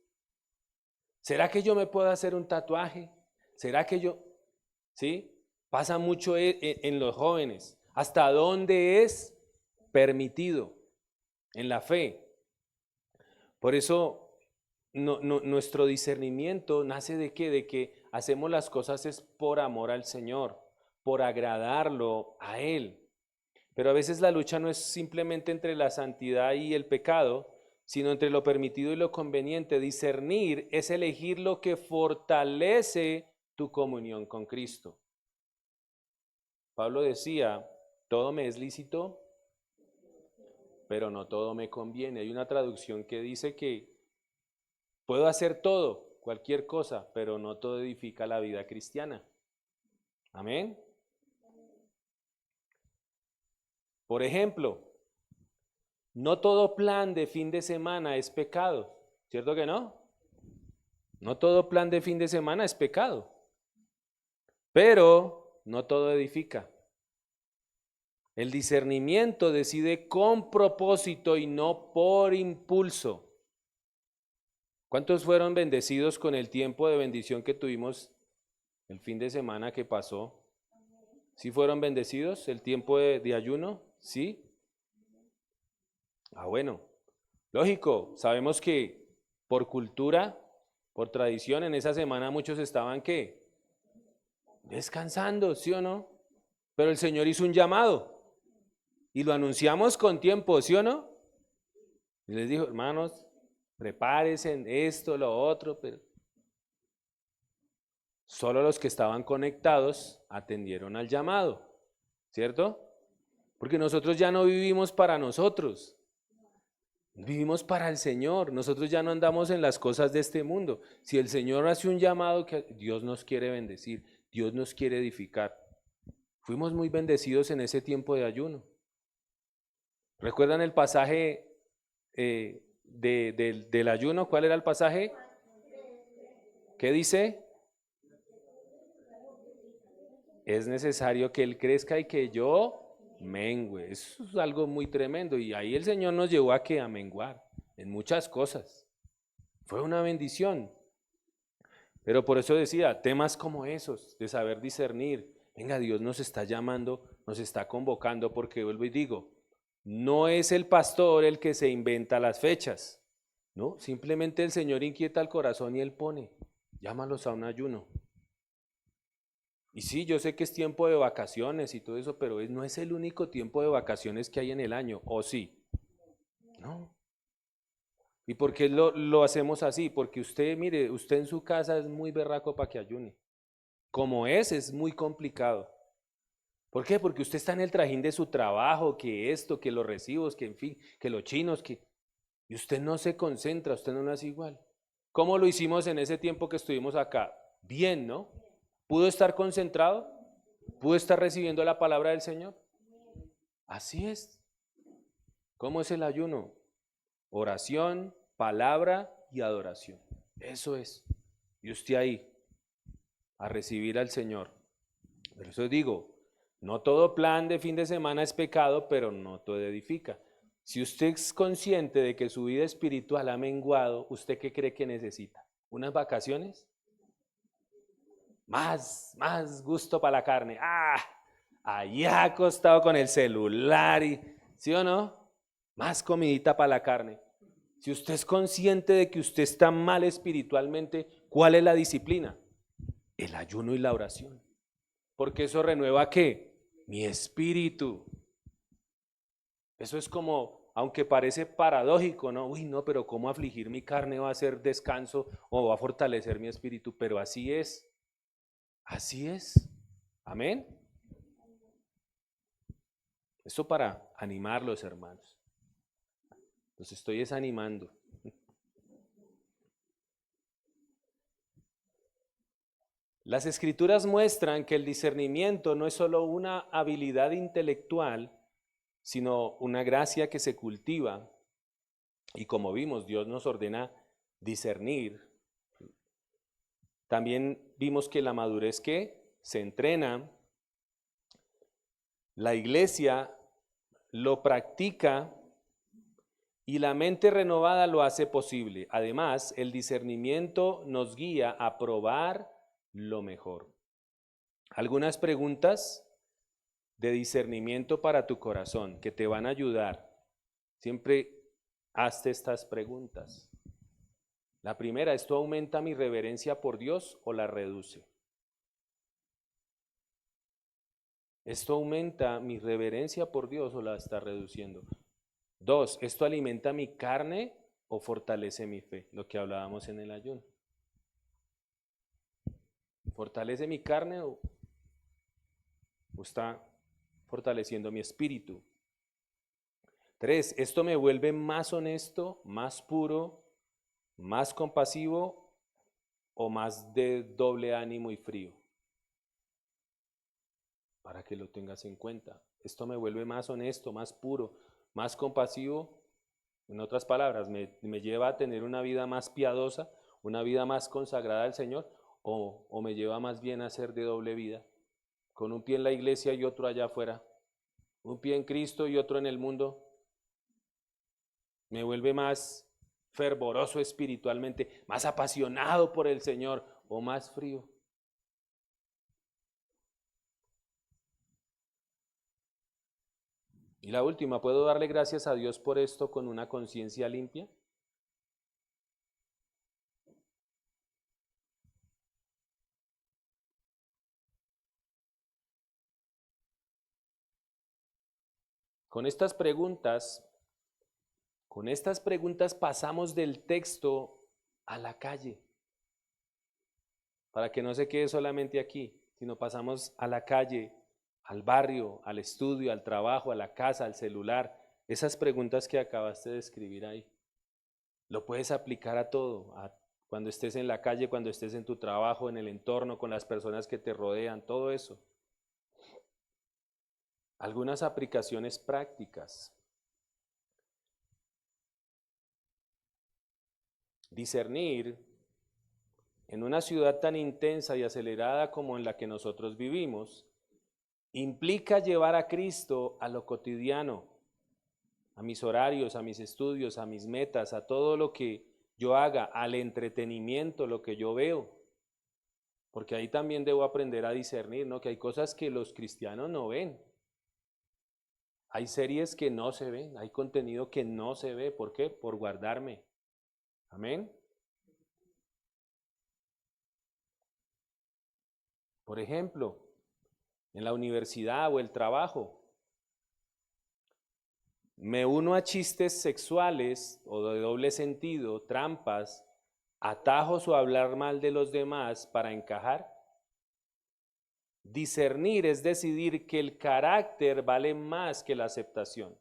¿Será que yo me puedo hacer un tatuaje? ¿Será que yo? ¿Sí? Pasa mucho en los jóvenes. ¿Hasta dónde es permitido en la fe? Por eso nuestro discernimiento nace de qué? De que hacemos las cosas es por amor al Señor, por agradarlo a Él. Pero a veces la lucha no es simplemente entre la santidad y el pecado, sino entre lo permitido y lo conveniente. Discernir es elegir lo que fortalece tu comunión con Cristo. Pablo decía, todo me es lícito, pero no todo me conviene. Hay una traducción que dice que puedo hacer todo, cualquier cosa, pero no todo edifica la vida cristiana. Amén. Por ejemplo, no todo plan de fin de semana es pecado, ¿cierto que no? No todo plan de fin de semana es pecado, pero no todo edifica. El discernimiento decide con propósito y no por impulso. ¿Cuántos fueron bendecidos con el tiempo de bendición que tuvimos el fin de semana que pasó? ¿Sí fueron bendecidos el tiempo de ayuno? ¿Sí? Bueno, lógico, sabemos que por cultura, por tradición, en esa semana muchos estaban ¿qué? Descansando, ¿sí o no? Pero el Señor hizo un llamado y lo anunciamos con tiempo, ¿sí o no? Y les dijo, hermanos, prepárense en esto, lo otro, pero solo los que estaban conectados atendieron al llamado, ¿cierto? Porque nosotros ya no vivimos para nosotros, vivimos para el Señor. Nosotros ya no andamos en las cosas de este mundo. Si el Señor hace un llamado, que Dios nos quiere bendecir, Dios nos quiere edificar. Fuimos muy bendecidos en ese tiempo de ayuno. ¿Recuerdan el pasaje del ayuno? ¿Cuál era el pasaje? ¿Qué dice? Es necesario que Él crezca y que yo mengüe. Eso es algo muy tremendo. Y ahí el Señor nos llevó a que a menguar en muchas cosas. Fue una bendición. Pero por eso decía, temas como esos, de saber discernir. Venga, Dios nos está llamando, nos está convocando, porque vuelvo y digo, no es el pastor el que se inventa las fechas, ¿no? Simplemente el Señor inquieta el corazón y Él pone, llámalos a un ayuno. Y sí, yo sé que es tiempo de vacaciones y todo eso, pero no es el único tiempo de vacaciones que hay en el año, ¿o sí? No. ¿Y por qué lo hacemos así? Porque usted, mire, usted en su casa es muy berraco para que ayune. Como es muy complicado. ¿Por qué? Porque usted está en el trajín de su trabajo, que esto, que los recibos, que en fin, que los chinos, que... Y usted no se concentra, usted no lo hace igual. ¿Cómo lo hicimos en ese tiempo que estuvimos acá? Bien, ¿no? ¿Pudo estar concentrado? ¿Pudo estar recibiendo la palabra del Señor? Así es. ¿Cómo es el ayuno? Oración, palabra y adoración. Eso es. Y usted ahí, a recibir al Señor. Por eso digo, no todo plan de fin de semana es pecado, pero no todo edifica. Si usted es consciente de que su vida espiritual ha menguado, ¿usted qué cree que necesita? ¿Unas vacaciones? Más gusto para la carne. Allá acostado con el celular y, ¿sí o no? Más comidita para la carne. Si usted es consciente de que usted está mal espiritualmente, ¿cuál es la disciplina? El ayuno y la oración. Porque eso renueva ¿qué? Mi espíritu. Eso es como, aunque parece paradójico, ¿no? Uy, no, pero ¿cómo afligir mi carne va a ser descanso o va a fortalecer mi espíritu? Pero así es. Así es. Amén. Esto para animarlos, hermanos. Los estoy desanimando. Las escrituras muestran que el discernimiento no es solo una habilidad intelectual, sino una gracia que se cultiva. Y como vimos, Dios nos ordena discernir. También vimos que la madurez que se entrena, la iglesia lo practica y la mente renovada lo hace posible. Además, el discernimiento nos guía a probar lo mejor. Algunas preguntas de discernimiento para tu corazón que te van a ayudar. Siempre hazte estas preguntas. La primera, ¿esto aumenta mi reverencia por Dios o la reduce? ¿Esto aumenta mi reverencia por Dios o la está reduciendo? 2, ¿esto alimenta mi carne o fortalece mi fe? Lo que hablábamos en el ayuno. ¿Fortalece mi carne o está fortaleciendo mi espíritu? 3, ¿esto me vuelve más honesto, más puro, más compasivo o más de doble ánimo y frío? Para que lo tengas en cuenta. ¿Esto me vuelve más honesto, más puro, más compasivo? En otras palabras, ¿me lleva a tener una vida más piadosa, una vida más consagrada al Señor? ¿O me lleva más bien a ser de doble vida? Con un pie en la iglesia y otro allá afuera. Un pie en Cristo y otro en el mundo. ¿Me vuelve más fervoroso espiritualmente, más apasionado por el Señor o más frío? Y la última, ¿puedo darle gracias a Dios por esto con una conciencia limpia? Con estas preguntas pasamos del texto a la calle, para que no se quede solamente aquí, sino pasamos a la calle, al barrio, al estudio, al trabajo, a la casa, al celular. Esas preguntas que acabaste de escribir ahí, lo puedes aplicar a todo, cuando estés en la calle, cuando estés en tu trabajo, en el entorno, con las personas que te rodean, todo eso. Algunas aplicaciones prácticas. Discernir en una ciudad tan intensa y acelerada como en la que nosotros vivimos, implica llevar a Cristo a lo cotidiano, a mis horarios, a mis estudios, a mis metas, a todo lo que yo haga, al entretenimiento, lo que yo veo. Porque ahí también debo aprender a discernir, ¿no? Que hay cosas que los cristianos no ven. Hay series que no se ven, hay contenido que no se ve. ¿Por qué? Por guardarme. Amén. Por ejemplo, en la universidad o el trabajo, me uno a chistes sexuales o de doble sentido, trampas, atajos o hablar mal de los demás para encajar. Discernir es decidir que el carácter vale más que la aceptación.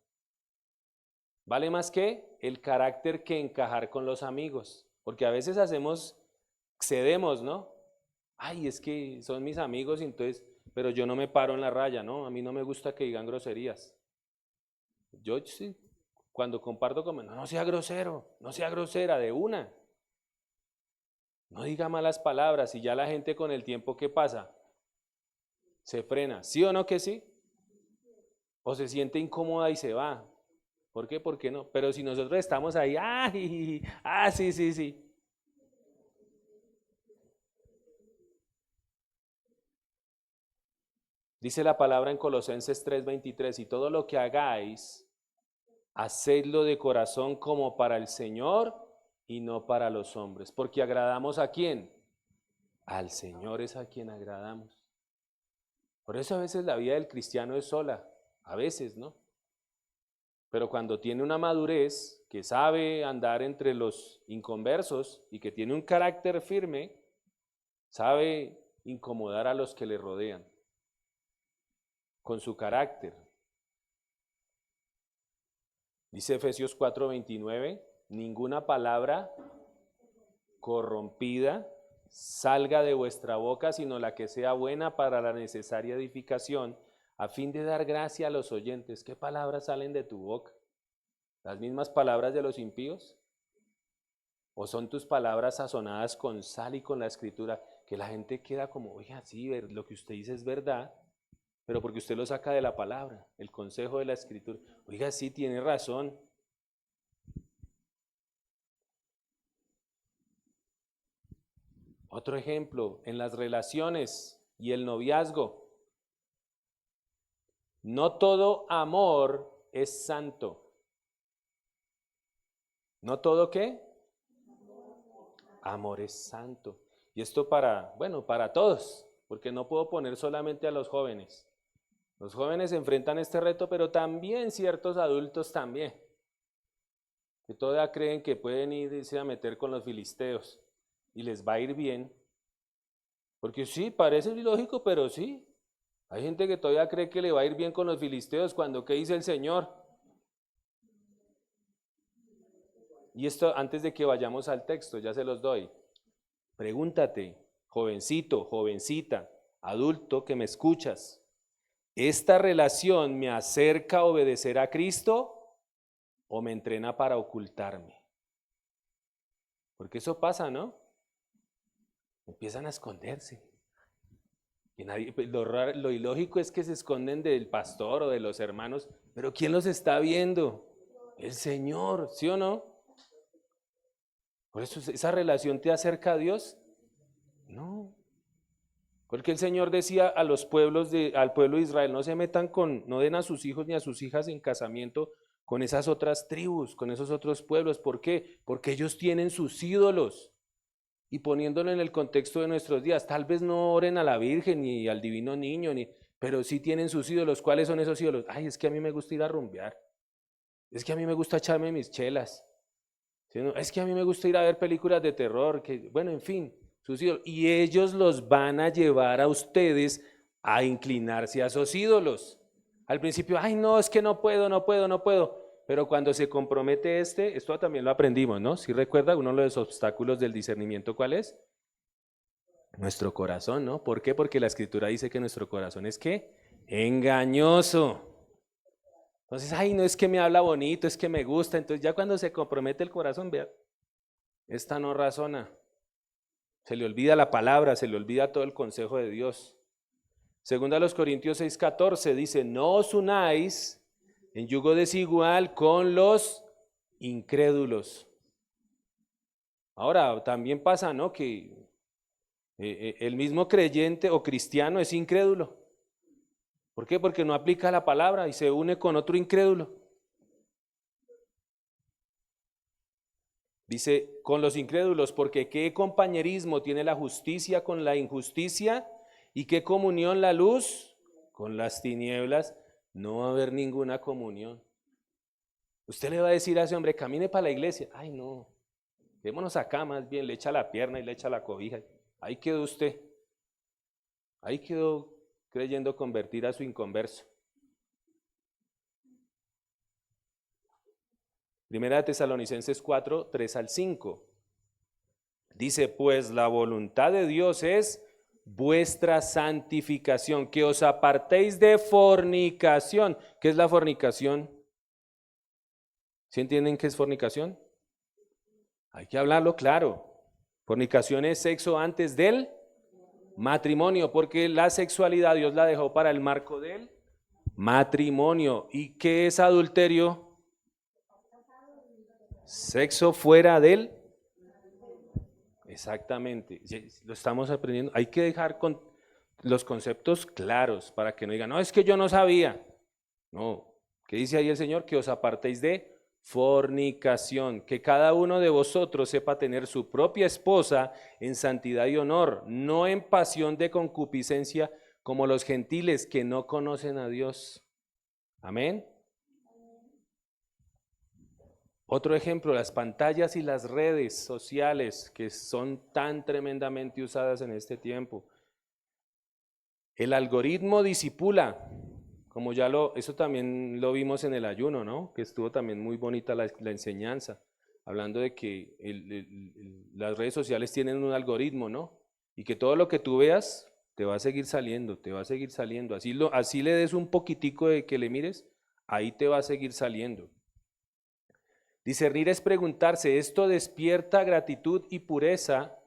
¿Vale más que el carácter que encajar con los amigos? Porque a veces cedemos, ¿no? Ay, es que son mis amigos, entonces, pero yo no me paro en la raya, ¿no? A mí no me gusta que digan groserías. Yo sí, cuando comparto con no sea grosero, no sea grosera, de una. No diga malas palabras y ya la gente con el tiempo, ¿qué pasa? Se frena, ¿sí o no que sí? O se siente incómoda y se va. ¿Por qué? ¿Por qué no? Pero si nosotros estamos ahí, ¡ay! ¡Ah, sí, sí, sí! Dice la palabra en Colosenses 3:23, y todo lo que hagáis, hacedlo de corazón como para el Señor y no para los hombres. Porque agradamos ¿a quién? Al Señor es a quien agradamos. Por eso a veces la vida del cristiano es sola, a veces, ¿no? Pero cuando tiene una madurez, que sabe andar entre los inconversos y que tiene un carácter firme, sabe incomodar a los que le rodean con su carácter. Dice Efesios 4:29, ninguna palabra corrompida salga de vuestra boca, sino la que sea buena para la necesaria edificación, a fin de dar gracia a los oyentes. ¿Qué palabras salen de tu boca? ¿Las mismas palabras de los impíos? ¿O son tus palabras sazonadas con sal y con la escritura? Que la gente queda como, oiga, sí, lo que usted dice es verdad, pero porque usted lo saca de la palabra, el consejo de la escritura. Oiga, sí, tiene razón. Otro ejemplo, en las relaciones y el noviazgo. No todo amor es santo. ¿No todo qué? Amor es santo. Y esto para todos, porque no puedo poner solamente a los jóvenes. Los jóvenes enfrentan este reto, pero también ciertos adultos también, que todavía creen que pueden irse a meter con los filisteos y les va a ir bien. Porque sí, parece ilógico, pero sí. Hay gente que todavía cree que le va a ir bien con los filisteos cuando ¿qué dice el Señor? Y esto antes de que vayamos al texto, ya se los doy. Pregúntate, jovencito, jovencita, adulto que me escuchas, ¿esta relación me acerca a obedecer a Cristo o me entrena para ocultarme? Porque eso pasa, ¿no? Empiezan a esconderse. Y nadie, pues, lo ilógico es que se esconden del pastor o de los hermanos, pero ¿quién los está viendo? El Señor, ¿sí o no? Por eso esa relación te acerca a Dios. No. Porque el Señor decía a los pueblos al pueblo de Israel, no se metan no den a sus hijos ni a sus hijas en casamiento con esas otras tribus, con esos otros pueblos. ¿Por qué? Porque ellos tienen sus ídolos. Y poniéndolo en el contexto de nuestros días, tal vez no oren a la Virgen ni al Divino Niño, pero sí tienen sus ídolos. ¿Cuáles son esos ídolos? Ay, es que a mí me gusta ir a rumbear. Es que a mí me gusta echarme mis chelas. ¿Sí, no? Es que a mí me gusta ir a ver películas de terror. Bueno, en fin, sus ídolos. Y ellos los van a llevar a ustedes a inclinarse a esos ídolos. Al principio, ay, no, es que no puedo, no puedo, no puedo. Pero cuando se compromete esto también lo aprendimos, ¿no? Si recuerda, uno de los obstáculos del discernimiento, ¿cuál es? Nuestro corazón, ¿no? ¿Por qué? Porque la Escritura dice que nuestro corazón es ¿qué? Engañoso. Entonces, ay, no es que me habla bonito, es que me gusta. Entonces ya cuando se compromete el corazón, vea, esta no razona. Se le olvida la palabra, se le olvida todo el consejo de Dios. Segunda a los Corintios 6:14 dice, no os unáis en yugo desigual con los incrédulos. Ahora, también pasa, ¿no? Que el mismo creyente o cristiano es incrédulo. ¿Por qué? Porque no aplica la palabra y se une con otro incrédulo. Dice, con los incrédulos, porque ¿qué compañerismo tiene la justicia con la injusticia? ¿Y qué comunión la luz con las tinieblas? No va a haber ninguna comunión. Usted le va a decir a ese hombre, camine para la iglesia. Ay, no, quedémonos acá más bien, le echa la pierna y le echa la cobija. Ahí quedó usted. Ahí quedó creyendo convertir a su inconverso. Primera de Tesalonicenses 4, 3 al 5. Dice, pues la voluntad de Dios es vuestra santificación, que os apartéis de fornicación. ¿Qué es la fornicación? ¿Sí entienden qué es fornicación? Hay que hablarlo claro. Fornicación es sexo antes del matrimonio, porque la sexualidad Dios la dejó para el marco del matrimonio. ¿Y qué es adulterio? Sexo fuera del. Exactamente, lo estamos aprendiendo. Hay que dejar con los conceptos claros para que no digan, no, es que yo no sabía. No, ¿qué dice ahí el Señor? Que os apartéis de fornicación, que cada uno de vosotros sepa tener su propia esposa en santidad y honor, no en pasión de concupiscencia como los gentiles que no conocen a Dios. Amén. Otro ejemplo, las pantallas y las redes sociales que son tan tremendamente usadas en este tiempo. El algoritmo disipula, como eso también lo vimos en el ayuno, ¿no? Que estuvo también muy bonita la enseñanza, hablando de que las redes sociales tienen un algoritmo, ¿no? Y que todo lo que tú veas te va a seguir saliendo, te va a seguir saliendo. Así le des un poquitico de que le mires, ahí te va a seguir saliendo. Discernir es preguntarse, ¿esto despierta gratitud y pureza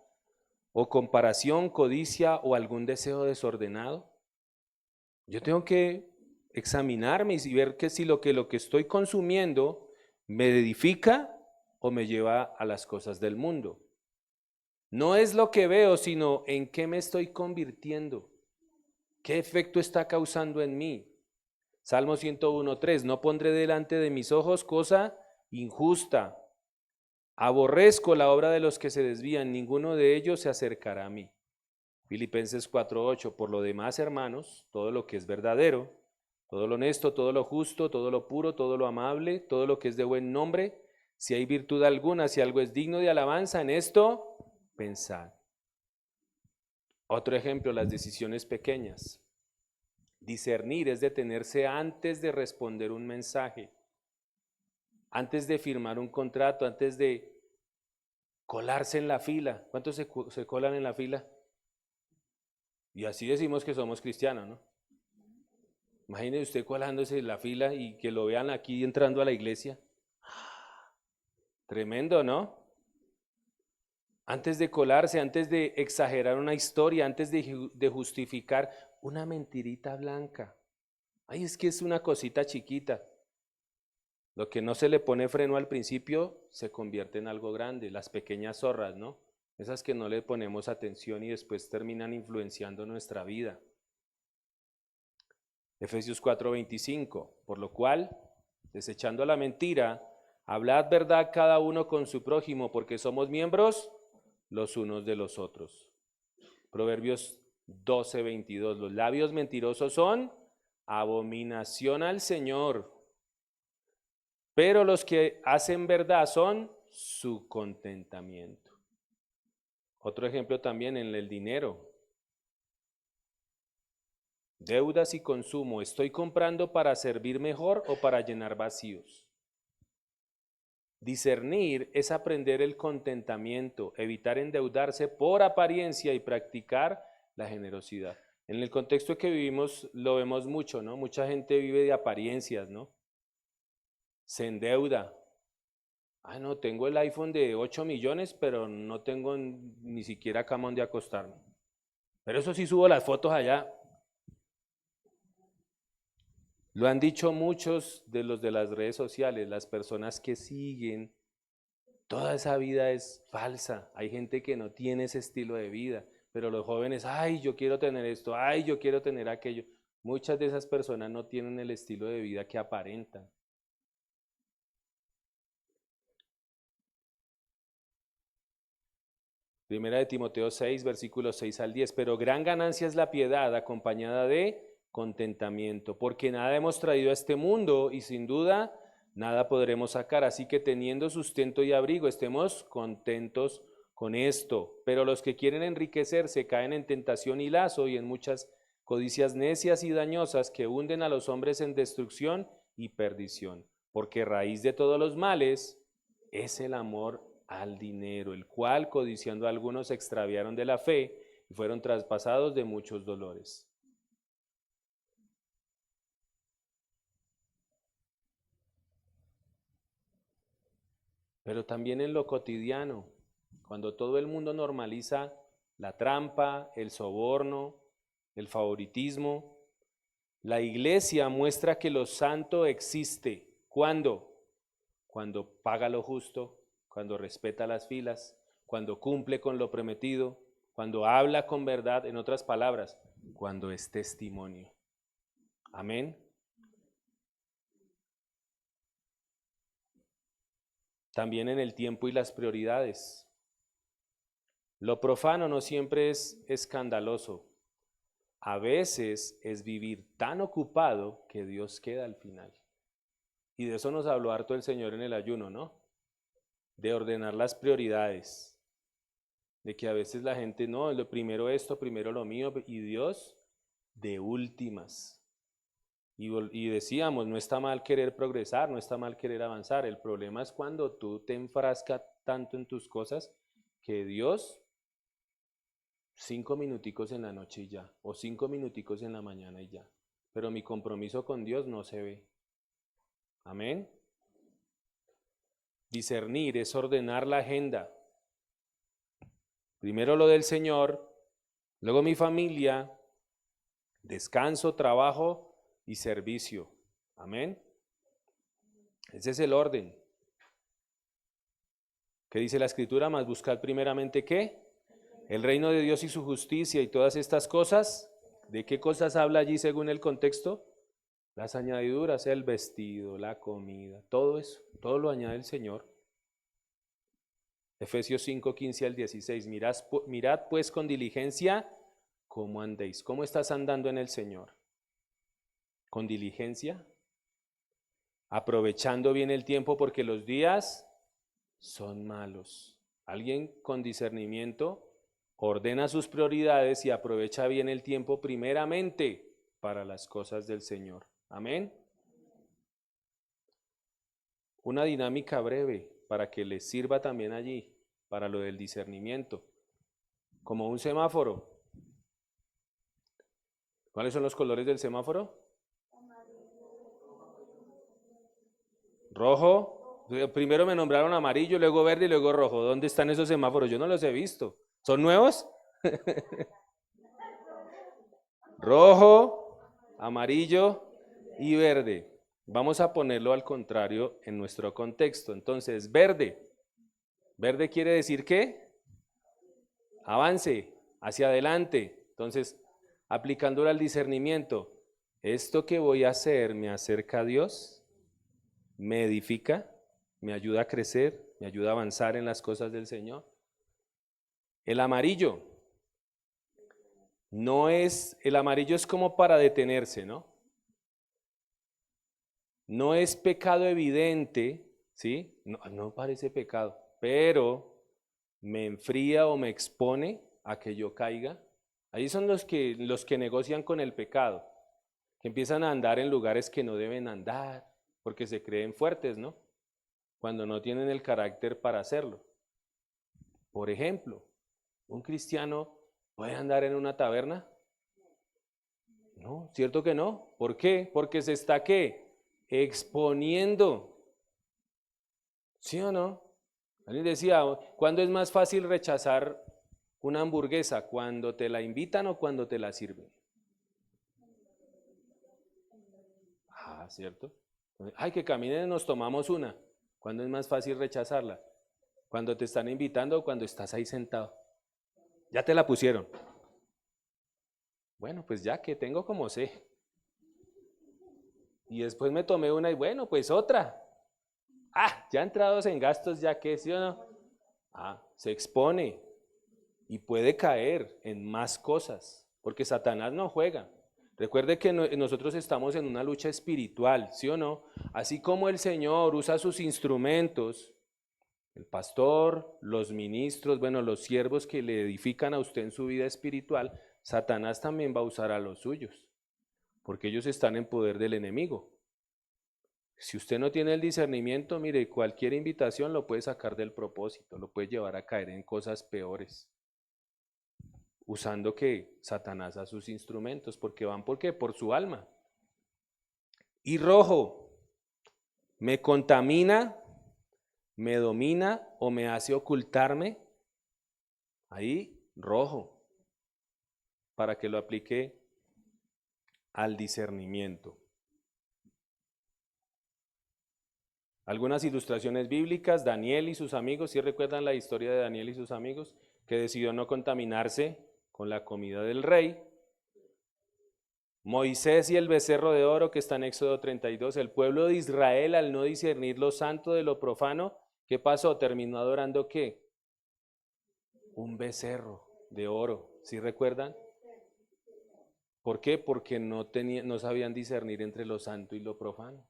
o comparación, codicia o algún deseo desordenado? Yo tengo que examinarme y ver que si lo que estoy consumiendo me edifica o me lleva a las cosas del mundo. No es lo que veo, sino en qué me estoy convirtiendo. ¿Qué efecto está causando en mí? Salmo 101:3, no pondré delante de mis ojos cosa injusta. Aborrezco la obra de los que se desvían, ninguno de ellos se acercará a mí. Filipenses 4:8, por lo demás, hermanos, todo lo que es verdadero, todo lo honesto, todo lo justo, todo lo puro, todo lo amable, todo lo que es de buen nombre, si hay virtud alguna, si algo es digno de alabanza, en esto pensad. Otro ejemplo, las decisiones pequeñas. Discernir es detenerse antes de responder un mensaje, antes de firmar un contrato, antes de colarse en la fila. ¿Cuántos se colan en la fila? Y así decimos que somos cristianos, ¿no? Imagine usted colándose en la fila y que lo vean aquí entrando a la iglesia. Tremendo, ¿no? Antes de colarse, antes de exagerar una historia, antes de justificar una mentirita blanca. Ay, es que es una cosita chiquita. Lo que no se le pone freno al principio se convierte en algo grande. Las pequeñas zorras, ¿no? Esas que no le ponemos atención y después terminan influenciando nuestra vida. Efesios 4:25, por lo cual, desechando la mentira, hablad verdad cada uno con su prójimo, porque somos miembros los unos de los otros. Proverbios 12:22, los labios mentirosos son abominación al Señor, pero los que hacen verdad son su contentamiento. Otro ejemplo también en el dinero. Deudas y consumo. ¿Estoy comprando para servir mejor o para llenar vacíos? Discernir es aprender el contentamiento, evitar endeudarse por apariencia y practicar la generosidad. En el contexto que vivimos lo vemos mucho, ¿no? Mucha gente vive de apariencias, ¿no? Se endeuda. Ah, no, tengo el iPhone de 8 millones, pero no tengo ni siquiera cama donde acostarme. Pero eso sí subo las fotos allá. Lo han dicho muchos de los de las redes sociales, las personas que siguen, toda esa vida es falsa. Hay gente que no tiene ese estilo de vida, pero los jóvenes, ay, yo quiero tener esto, ay, yo quiero tener aquello. Muchas de esas personas no tienen el estilo de vida que aparentan. Primera de Timoteo 6, versículos 6 al 10, pero gran ganancia es la piedad acompañada de contentamiento, porque nada hemos traído a este mundo y sin duda nada podremos sacar, así que teniendo sustento y abrigo estemos contentos con esto. Pero los que quieren enriquecerse caen en tentación y lazo y en muchas codicias necias y dañosas que hunden a los hombres en destrucción y perdición, porque raíz de todos los males es el amor al dinero, el cual codiciando a algunos se extraviaron de la fe y fueron traspasados de muchos dolores. Pero también en lo cotidiano, cuando todo el mundo normaliza la trampa, el soborno, el favoritismo, la iglesia muestra que lo santo existe. ¿Cuándo? Cuando paga lo justo, cuando respeta las filas, cuando cumple con lo prometido, cuando habla con verdad, en otras palabras, cuando es testimonio. Amén. También en el tiempo y las prioridades. Lo profano no siempre es escandaloso. A veces es vivir tan ocupado que Dios queda al final. Y de eso nos habló harto el Señor en el ayuno, ¿no? De ordenar las prioridades. De que a veces la gente, no, lo primero esto, primero lo mío, y Dios de últimas. Y decíamos, no está mal querer progresar, no está mal querer avanzar. El problema es cuando tú te enfrascas tanto en tus cosas que Dios, 5 minuticos en la noche y ya, o 5 minuticos en la mañana y ya. Pero mi compromiso con Dios no se ve. Amén. Discernir es ordenar la agenda. Primero lo del Señor, luego mi familia, descanso, trabajo y servicio. Amén. Ese es el orden. ¿Qué dice la Escritura? Más buscad primeramente ¿qué? El reino de Dios y su justicia y todas estas cosas. ¿De qué cosas habla allí según el contexto? Las añadiduras, el vestido, la comida, todo eso, todo lo añade el Señor. Efesios 5, 15 al 16. Mirad pues con diligencia cómo andéis. ¿Cómo estás andando en el Señor? ¿Con diligencia? Aprovechando bien el tiempo porque los días son malos. Alguien con discernimiento ordena sus prioridades y aprovecha bien el tiempo primeramente para las cosas del Señor. Amén. Una dinámica breve para que les sirva también allí, para lo del discernimiento. Como un semáforo. ¿Cuáles son los colores del semáforo? Rojo. Primero me nombraron amarillo, luego verde y luego rojo. ¿Dónde están esos semáforos? Yo no los he visto. ¿Son nuevos? Rojo, amarillo y verde. Vamos a ponerlo al contrario en nuestro contexto. Entonces, verde. Verde quiere decir ¿qué? Avance, hacia adelante. Entonces, aplicándolo al discernimiento, ¿esto que voy a hacer me acerca a Dios? ¿Me edifica? ¿Me ayuda a crecer? ¿Me ayuda a avanzar en las cosas del Señor? El amarillo. El amarillo es como para detenerse, ¿no? No es pecado evidente, ¿sí? No parece pecado, pero me enfría o me expone a que yo caiga. Ahí son los que negocian con el pecado, que empiezan a andar en lugares que no deben andar, porque se creen fuertes, ¿no? Cuando no tienen el carácter para hacerlo. Por ejemplo, ¿un cristiano puede andar en una taberna? No, ¿cierto que no? ¿Por qué? Porque se está ¿qué? Exponiendo. ¿Sí o no? Alguien decía, ¿cuándo es más fácil rechazar una hamburguesa? ¿Cuando te la invitan o cuando te la sirven? Ah, ¿cierto? Ay, que caminen y nos tomamos una. ¿Cuándo es más fácil rechazarla? ¿Cuando te están invitando o cuando estás ahí sentado? Ya te la pusieron. Bueno, pues ya que tengo como sé. Y después me tomé una y bueno, pues otra. Ah, ya entrados en gastos, ya que, ¿sí o no? Ah, se expone y puede caer en más cosas, porque Satanás no juega. Recuerde que nosotros estamos en una lucha espiritual, ¿sí o no? Así como el Señor usa sus instrumentos, el pastor, los ministros, bueno, los siervos que le edifican a usted en su vida espiritual, Satanás también va a usar a los suyos, porque ellos están en poder del enemigo. Si usted no tiene el discernimiento, mire, cualquier invitación lo puede sacar del propósito, lo puede llevar a caer en cosas peores, usando que Satanás a sus instrumentos, porque van, ¿por qué? Por su alma. Y rojo, me contamina, me domina o me hace ocultarme. Ahí, rojo, para que lo aplique al discernimiento. Algunas ilustraciones bíblicas, Daniel y sus amigos, ¿sí recuerdan la historia de Daniel y sus amigos? Que decidió no contaminarse con la comida del rey. Moisés y el becerro de oro que está en Éxodo 32. El pueblo de Israel, al no discernir lo santo de lo profano, ¿qué pasó? Terminó adorando ¿qué? Un becerro de oro, ¿sí recuerdan? ¿Por qué? Porque no sabían discernir entre lo santo y lo profano.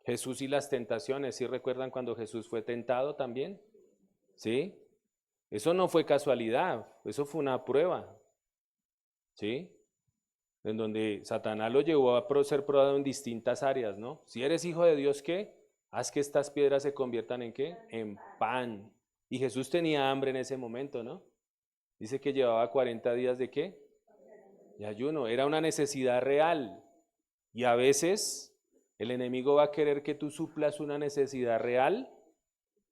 Jesús y las tentaciones, ¿sí recuerdan cuando Jesús fue tentado también? ¿Sí? Eso no fue casualidad, eso fue una prueba. ¿sí? En donde Satanás lo llevó a ser probado en distintas áreas, ¿no? Si eres hijo de Dios, ¿qué? Haz que estas piedras se conviertan en ¿qué? En pan. Y Jesús tenía hambre en ese momento, ¿no? Dice que llevaba 40 días de ¿qué? De ayuno. Era una necesidad real. Y a veces el enemigo va a querer que tú suplas una necesidad real,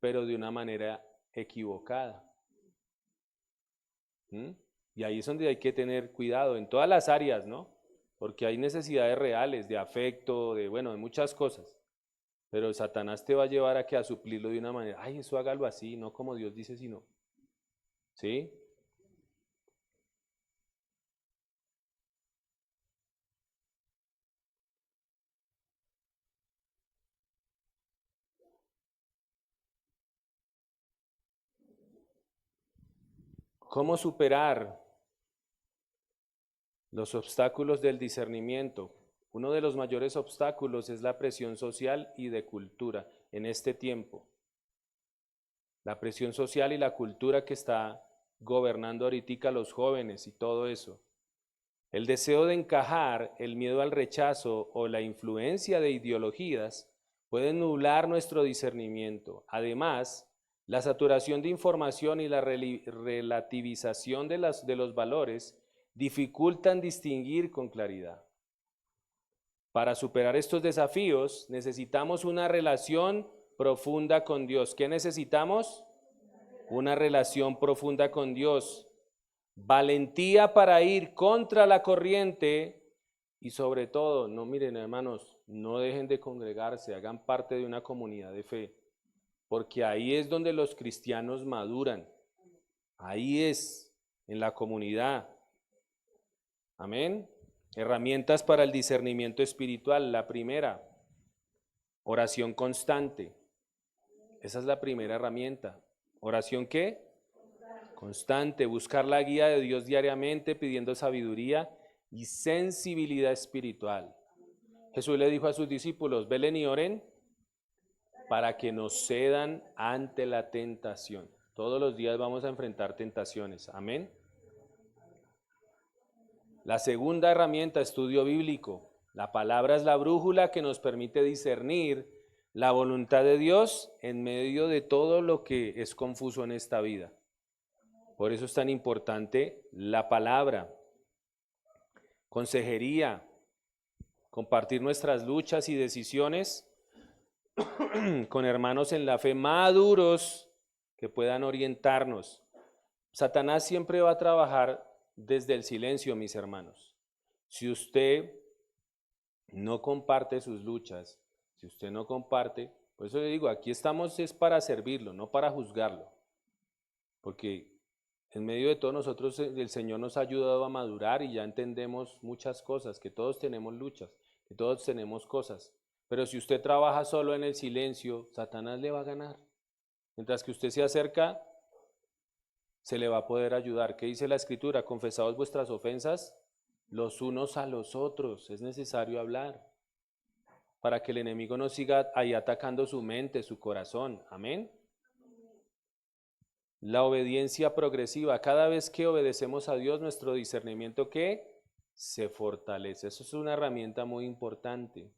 pero de una manera equivocada. ¿Mm? Y ahí es donde hay que tener cuidado, en todas las áreas, ¿no? Porque hay necesidades reales de afecto, de, bueno, de muchas cosas. Pero Satanás te va a llevar a que a suplirlo de una manera, ay, eso hágalo así, no como Dios dice, sino, ¿sí? ¿Cómo superar los obstáculos del discernimiento? Uno de los mayores obstáculos es la presión social y de cultura en este tiempo. La presión social y la cultura que está gobernando ahorita a los jóvenes y todo eso. El deseo de encajar, el miedo al rechazo o la influencia de ideologías pueden nublar nuestro discernimiento. Además, la saturación de información y la relativización de los valores dificultan distinguir con claridad. Para superar estos desafíos necesitamos una relación profunda con Dios. ¿Qué necesitamos? Una relación profunda con Dios. Valentía para ir contra la corriente y sobre todo, no miren hermanos, no dejen de congregarse, hagan parte de una comunidad de fe, porque ahí es donde los cristianos maduran, ahí es, en la comunidad. Amén. Herramientas para el discernimiento espiritual. La primera, oración constante. Esa es la primera herramienta. ¿Oración qué? Constante. Buscar la guía de Dios diariamente pidiendo sabiduría y sensibilidad espiritual. Jesús le dijo a sus discípulos, velen y oren para que nos cedan ante la tentación. Todos los días vamos a enfrentar tentaciones. Amén. La segunda herramienta, estudio bíblico. La palabra es la brújula que nos permite discernir la voluntad de Dios en medio de todo lo que es confuso en esta vida. Por eso es tan importante la palabra. Consejería, compartir nuestras luchas y decisiones con hermanos en la fe maduros que puedan orientarnos. Satanás siempre va a trabajar desde el silencio, mis hermanos. Si usted no comparte sus luchas, si usted no comparte, por eso le digo, aquí estamos es para servirlo, no para juzgarlo. Porque en medio de todos nosotros el Señor nos ha ayudado a madurar y ya entendemos muchas cosas, que todos tenemos luchas, que todos tenemos cosas. Pero si usted trabaja solo en el silencio, Satanás le va a ganar. Mientras que usted se acerca, se le va a poder ayudar. ¿Qué dice la Escritura? Confesaos vuestras ofensas los unos a los otros. Es necesario hablar para que el enemigo no siga ahí atacando su mente, su corazón. Amén. La obediencia progresiva. Cada vez que obedecemos a Dios, nuestro discernimiento ¿qué? Se fortalece. Eso es una herramienta muy importante.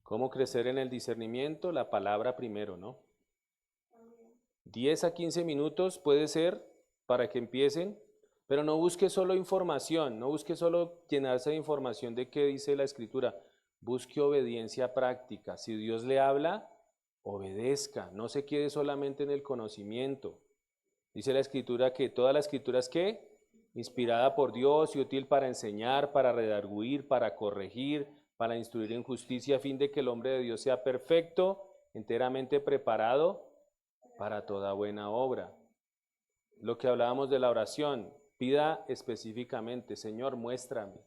¿Cómo crecer en el discernimiento? La palabra primero, ¿no? 10 a 15 minutos puede ser para que empiecen, pero no busque solo información, no busque solo llenarse de información de qué dice la Escritura, busque obediencia práctica. Si Dios le habla, obedezca, no se quede solamente en el conocimiento. Dice la Escritura que toda la Escritura es ¿qué? Inspirada por Dios y útil para enseñar, para redarguir, para corregir, para instruir en justicia, a fin de que el hombre de Dios sea perfecto, enteramente preparado para toda buena obra. Lo que hablábamos de la oración, pida específicamente, Señor, muéstrame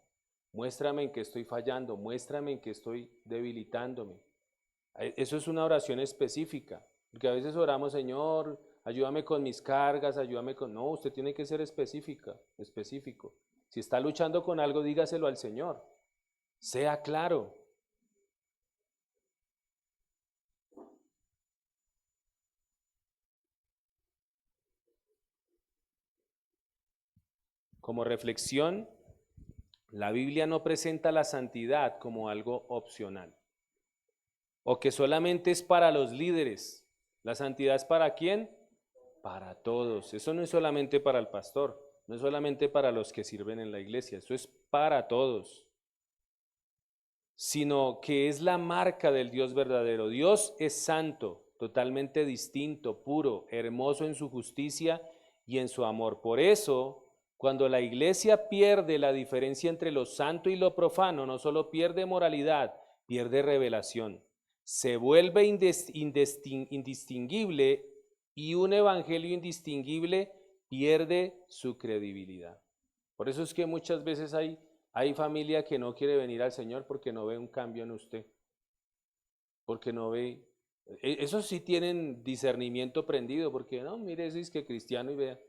en qué estoy fallando, muéstrame en qué estoy debilitándome. Eso es una oración específica, porque a veces oramos, Señor, ayúdame con mis cargas, ayúdame con... No, usted tiene que ser específico. Si está luchando con algo, dígaselo al Señor. Sea claro. Como reflexión, la Biblia no presenta la santidad como algo opcional o que solamente es para los líderes. ¿La santidad es para quién? Para todos. Eso no es solamente para el pastor, no es solamente para los que sirven en la iglesia, eso es para todos. Sino que es la marca del Dios verdadero. Dios es santo, totalmente distinto, puro, hermoso en su justicia y en su amor. Por eso, cuando la iglesia pierde la diferencia entre lo santo y lo profano, no solo pierde moralidad, pierde revelación. Se vuelve indistinguible y un evangelio indistinguible pierde su credibilidad. Por eso es que muchas veces hay familia que no quiere venir al Señor porque no ve un cambio en usted, porque no ve, esos sí tienen discernimiento prendido, porque no, mire, ese es que cristiano y vea.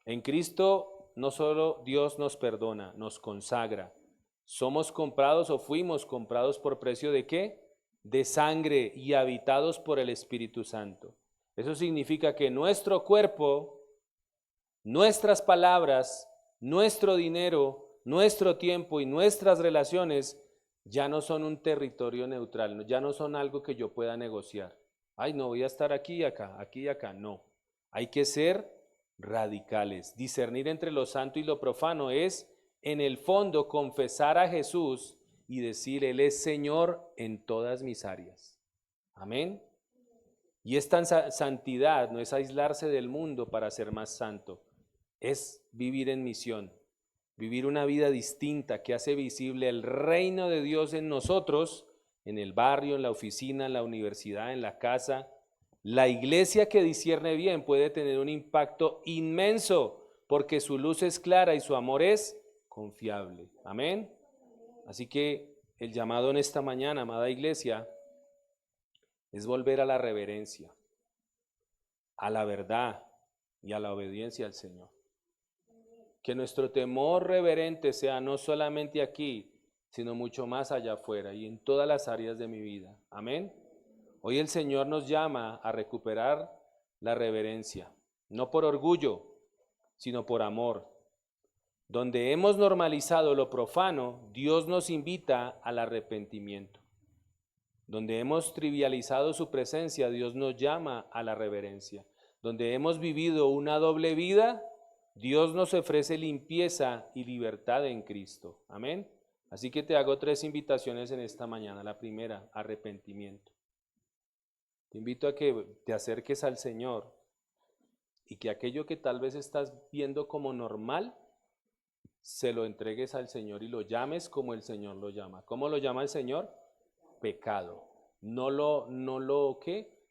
En Cristo no solo Dios nos perdona, nos consagra. Somos comprados o fuimos comprados por precio ¿de qué? De sangre y habitados por el Espíritu Santo. Eso significa que nuestro cuerpo, nuestras palabras, nuestro dinero, nuestro tiempo y nuestras relaciones ya no son un territorio neutral, ya no son algo que yo pueda negociar. Ay, no voy a estar aquí y acá, no. Hay que ser radicales. Discernir entre lo santo y lo profano es, en el fondo, confesar a Jesús y decir, Él es Señor en todas mis áreas. Amén. Y esta santidad no es aislarse del mundo para ser más santo, es vivir en misión, vivir una vida distinta que hace visible el reino de Dios en nosotros, en el barrio, en la oficina, en la universidad, en la casa. La iglesia que discierne bien puede tener un impacto inmenso porque su luz es clara y su amor es confiable. Amén. Así que el llamado en esta mañana, amada iglesia, es volver a la reverencia, a la verdad y a la obediencia al Señor. Que nuestro temor reverente sea no solamente aquí, sino mucho más allá afuera y en todas las áreas de mi vida. Amén. Hoy el Señor nos llama a recuperar la reverencia, no por orgullo, sino por amor. Donde hemos normalizado lo profano, Dios nos invita al arrepentimiento. Donde hemos trivializado su presencia, Dios nos llama a la reverencia. Donde hemos vivido una doble vida, Dios nos ofrece limpieza y libertad en Cristo. Amén. Así que te hago 3 invitaciones en esta mañana. La primera, arrepentimiento. Te invito a que te acerques al Señor y que aquello que tal vez estás viendo como normal, se lo entregues al Señor y lo llames como el Señor lo llama. ¿Cómo lo llama el Señor? Pecado. No lo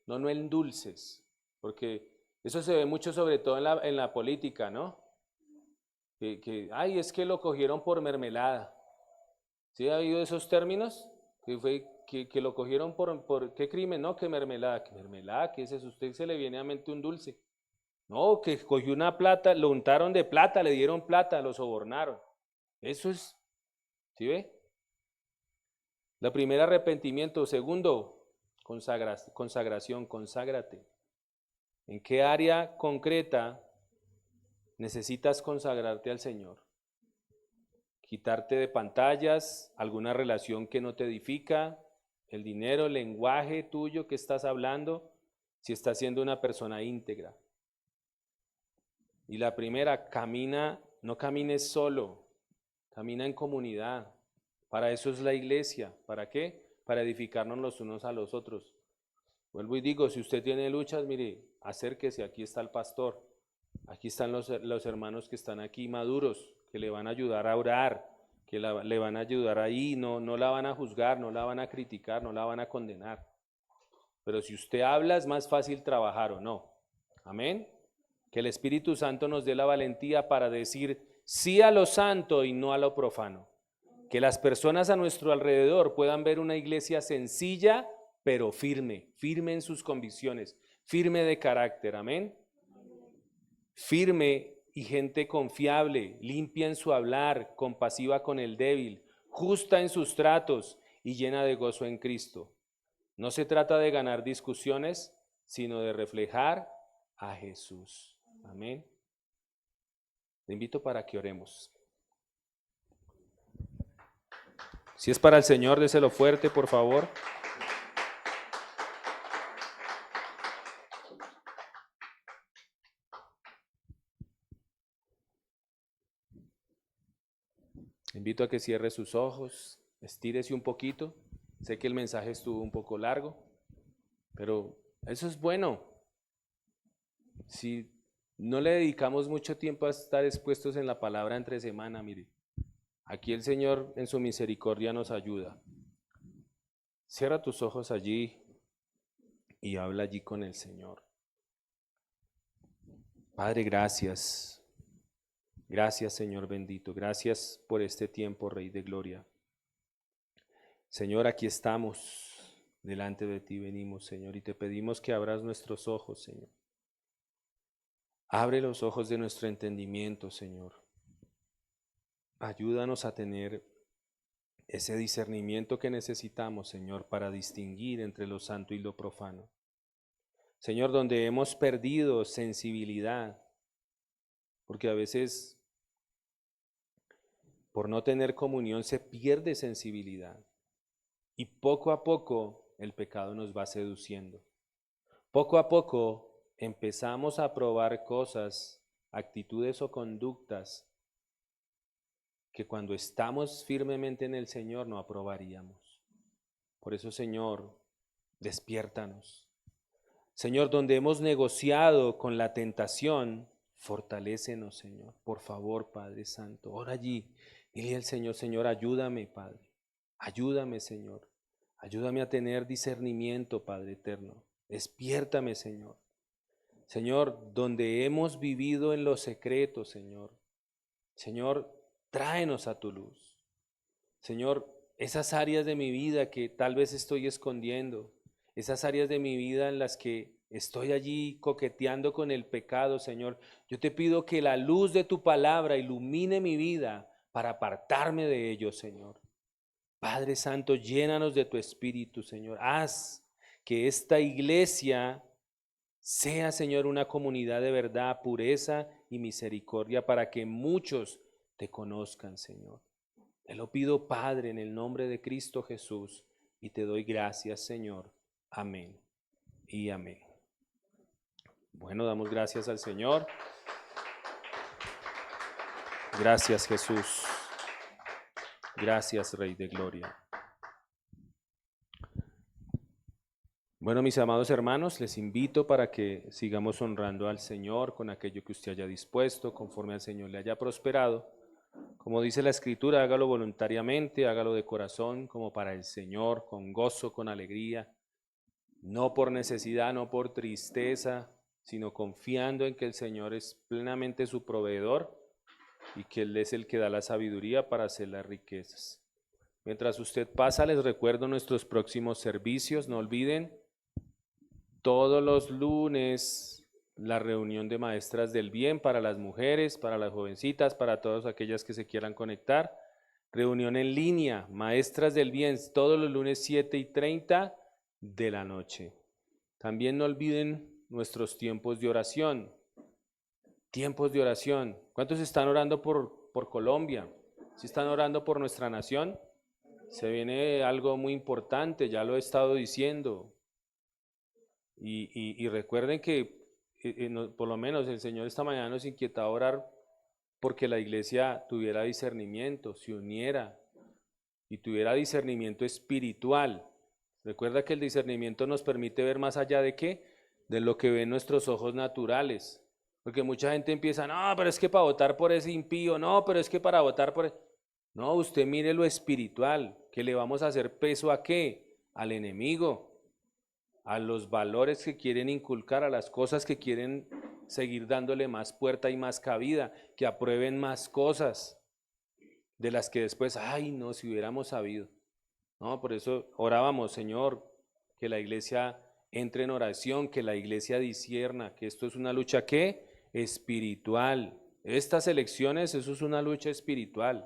endulces, porque eso se ve mucho sobre todo en la política, ¿no? Ay, es que lo cogieron por mermelada. ¿Sí ha habido esos términos? Que lo cogieron por ¿qué crimen? No, que mermelada. ¿Qué mermelada? ¿Qué es eso? Usted se le viene a mente un dulce. No, que cogió una plata, lo untaron de plata, le dieron plata, lo sobornaron. Eso es, ¿sí ve? La primera, arrepentimiento. Segundo, consagración, conságrate. ¿En qué área concreta necesitas consagrarte al Señor? Quitarte de pantallas, alguna relación que no te edifica, el dinero, el lenguaje tuyo que estás hablando, si estás siendo una persona íntegra. Y la primera, no camines solo, camina en comunidad. Para eso es la iglesia. ¿Para qué? Para edificarnos los unos a los otros. Vuelvo y digo, si usted tiene luchas, mire, acérquese, aquí está el pastor, aquí están los hermanos que están aquí maduros, que le van a ayudar a orar, que le van a ayudar ahí, no la van a juzgar, no la van a criticar, no la van a condenar. Pero si usted habla es más fácil trabajar o no. Amén. Que el Espíritu Santo nos dé la valentía para decir sí a lo santo y no a lo profano. Que las personas a nuestro alrededor puedan ver una iglesia sencilla, pero firme en sus convicciones, firme de carácter, amén. Firme y gente confiable, limpia en su hablar, compasiva con el débil, justa en sus tratos y llena de gozo en Cristo. No se trata de ganar discusiones, sino de reflejar a Jesús. Amén. Te invito para que oremos. Si es para el Señor, déselo fuerte, por favor. Te invito a que cierre sus ojos, estírese un poquito. Sé que el mensaje estuvo un poco largo, pero eso es bueno. Si no le dedicamos mucho tiempo a estar expuestos en la palabra entre semana, mire, aquí el Señor en su misericordia nos ayuda. Cierra tus ojos allí y habla allí con el Señor. Padre, gracias. Gracias, Señor bendito. Gracias por este tiempo, Rey de Gloria. Señor, aquí estamos. Delante de ti venimos, Señor, y te pedimos que abras nuestros ojos, Señor. Abre los ojos de nuestro entendimiento, Señor. Ayúdanos a tener ese discernimiento que necesitamos, Señor, para distinguir entre lo santo y lo profano. Señor, donde hemos perdido sensibilidad, porque a veces por no tener comunión se pierde sensibilidad. Y poco a poco el pecado nos va seduciendo. Poco a poco empezamos a probar cosas, actitudes o conductas que cuando estamos firmemente en el Señor no aprobaríamos. Por eso, Señor, despiértanos. Señor, donde hemos negociado con la tentación, fortalécenos, Señor. Por favor, Padre Santo, ora allí. Dile al Señor, Señor, ayúdame, Padre. Ayúdame, Señor. Ayúdame a tener discernimiento, Padre eterno. Despiértame, Señor. Señor, donde hemos vivido en lo secreto, Señor. Señor, tráenos a tu luz. Señor, esas áreas de mi vida que tal vez estoy escondiendo, esas áreas de mi vida en las que estoy allí coqueteando con el pecado, Señor, yo te pido que la luz de tu palabra ilumine mi vida para apartarme de ello, Señor. Padre Santo, llénanos de tu Espíritu, Señor. Haz que esta iglesia sea, Señor, una comunidad de verdad, pureza y misericordia para que muchos te conozcan, Señor. Te lo pido, Padre, en el nombre de Cristo Jesús, y te doy gracias, Señor. Amén y amén. Bueno, damos gracias al Señor. Gracias, Jesús. Gracias, Rey de Gloria. Bueno, mis amados hermanos, les invito para que sigamos honrando al Señor con aquello que usted haya dispuesto, conforme al Señor le haya prosperado. Como dice la Escritura, hágalo voluntariamente, hágalo de corazón, como para el Señor, con gozo, con alegría, no por necesidad, no por tristeza, sino confiando en que el Señor es plenamente su proveedor y que Él es el que da la sabiduría para hacer las riquezas. Mientras usted pasa, les recuerdo nuestros próximos servicios. No olviden, todos los lunes, la reunión de maestras del bien para las mujeres, para las jovencitas, para todas aquellas que se quieran conectar. Reunión en línea, maestras del bien, todos los lunes 7:30 de la noche. También no olviden nuestros tiempos de oración. Tiempos de oración. ¿Cuántos están orando por Colombia? ¿Sí están orando por nuestra nación? Se viene algo muy importante, ya lo he estado diciendo. Y recuerden que por lo menos el Señor esta mañana nos inquieta a orar porque la iglesia tuviera discernimiento, se uniera y tuviera discernimiento espiritual. Recuerda que el discernimiento nos permite ver más allá de qué, de lo que ven nuestros ojos naturales. Porque mucha gente empieza, no, pero es que para votar por ese impío, no, pero es que para votar por... No, usted mire lo espiritual, que le vamos a hacer peso a qué, al enemigo, a los valores que quieren inculcar, a las cosas que quieren seguir dándole más puerta y más cabida, que aprueben más cosas de las que después, ay no, si hubiéramos sabido. No, por eso orábamos, Señor, que la iglesia entre en oración, que la iglesia discierna, que esto es una lucha ¿qué? Espiritual, Estas elecciones, eso es una lucha espiritual.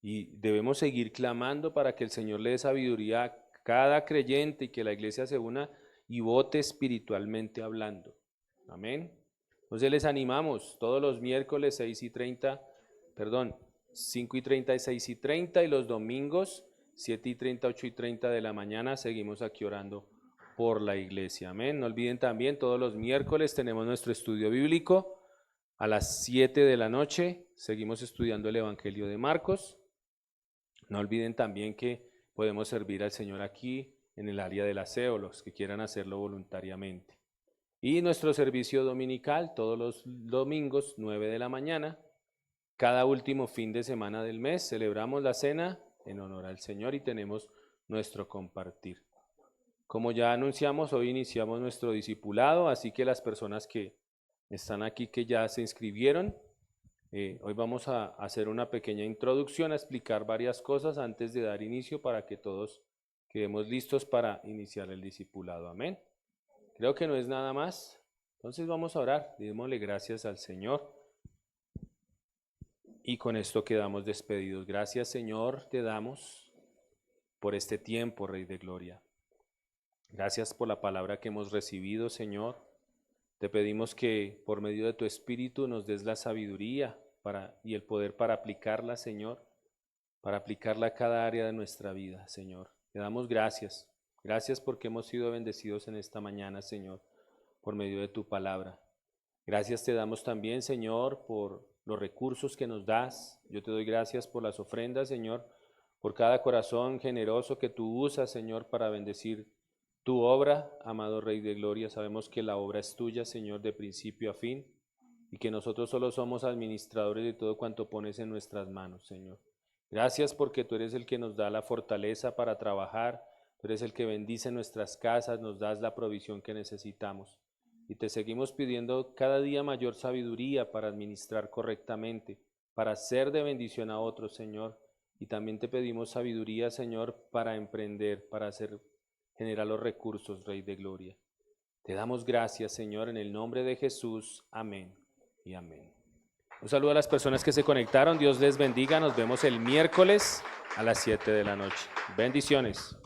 Y debemos seguir clamando para que el Señor le dé sabiduría a cada creyente y que la iglesia se una y vote espiritualmente hablando. Amén. Entonces les animamos todos los miércoles 5:30 y 6:30 y los domingos 7:30, 8:30 de la mañana seguimos aquí orando por la iglesia. Amén. No olviden también, todos los miércoles tenemos nuestro estudio bíblico a las 7 de la noche. Seguimos estudiando el Evangelio de Marcos. No olviden también que podemos servir al Señor aquí en el área del aseo, los que quieran hacerlo voluntariamente. Y nuestro servicio dominical todos los domingos 9 de la mañana. Cada último fin de semana del mes celebramos la cena en honor al Señor y tenemos nuestro compartir. Como ya anunciamos, hoy iniciamos nuestro discipulado, así que las personas que están aquí, que ya se inscribieron, hoy vamos a hacer una pequeña introducción, a explicar varias cosas antes de dar inicio para que todos quedemos listos para iniciar el discipulado. Amén. Creo que no es nada más. Entonces vamos a orar, démosle gracias al Señor. Y con esto quedamos despedidos. Gracias, Señor, te damos por este tiempo, Rey de Gloria. Gracias por la palabra que hemos recibido, Señor. Te pedimos que por medio de tu Espíritu nos des la sabiduría y el poder para aplicarla, Señor, para aplicarla a cada área de nuestra vida, Señor. Te damos gracias. Gracias porque hemos sido bendecidos en esta mañana, Señor, por medio de tu palabra. Gracias te damos también, Señor, por los recursos que nos das. Yo te doy gracias por las ofrendas, Señor, por cada corazón generoso que tú usas, Señor, para bendecir tu obra, amado Rey de Gloria. Sabemos que la obra es tuya, Señor, de principio a fin, y que nosotros solo somos administradores de todo cuanto pones en nuestras manos, Señor. Gracias porque tú eres el que nos da la fortaleza para trabajar, tú eres el que bendice nuestras casas, nos das la provisión que necesitamos. Y te seguimos pidiendo cada día mayor sabiduría para administrar correctamente, para ser de bendición a otros, Señor. Y también te pedimos sabiduría, Señor, para emprender, para generar los recursos, Rey de Gloria. Te damos gracias, Señor, en el nombre de Jesús. Amén y amén. Un saludo a las personas que se conectaron. Dios les bendiga. Nos vemos el miércoles a las 7 de la noche. Bendiciones.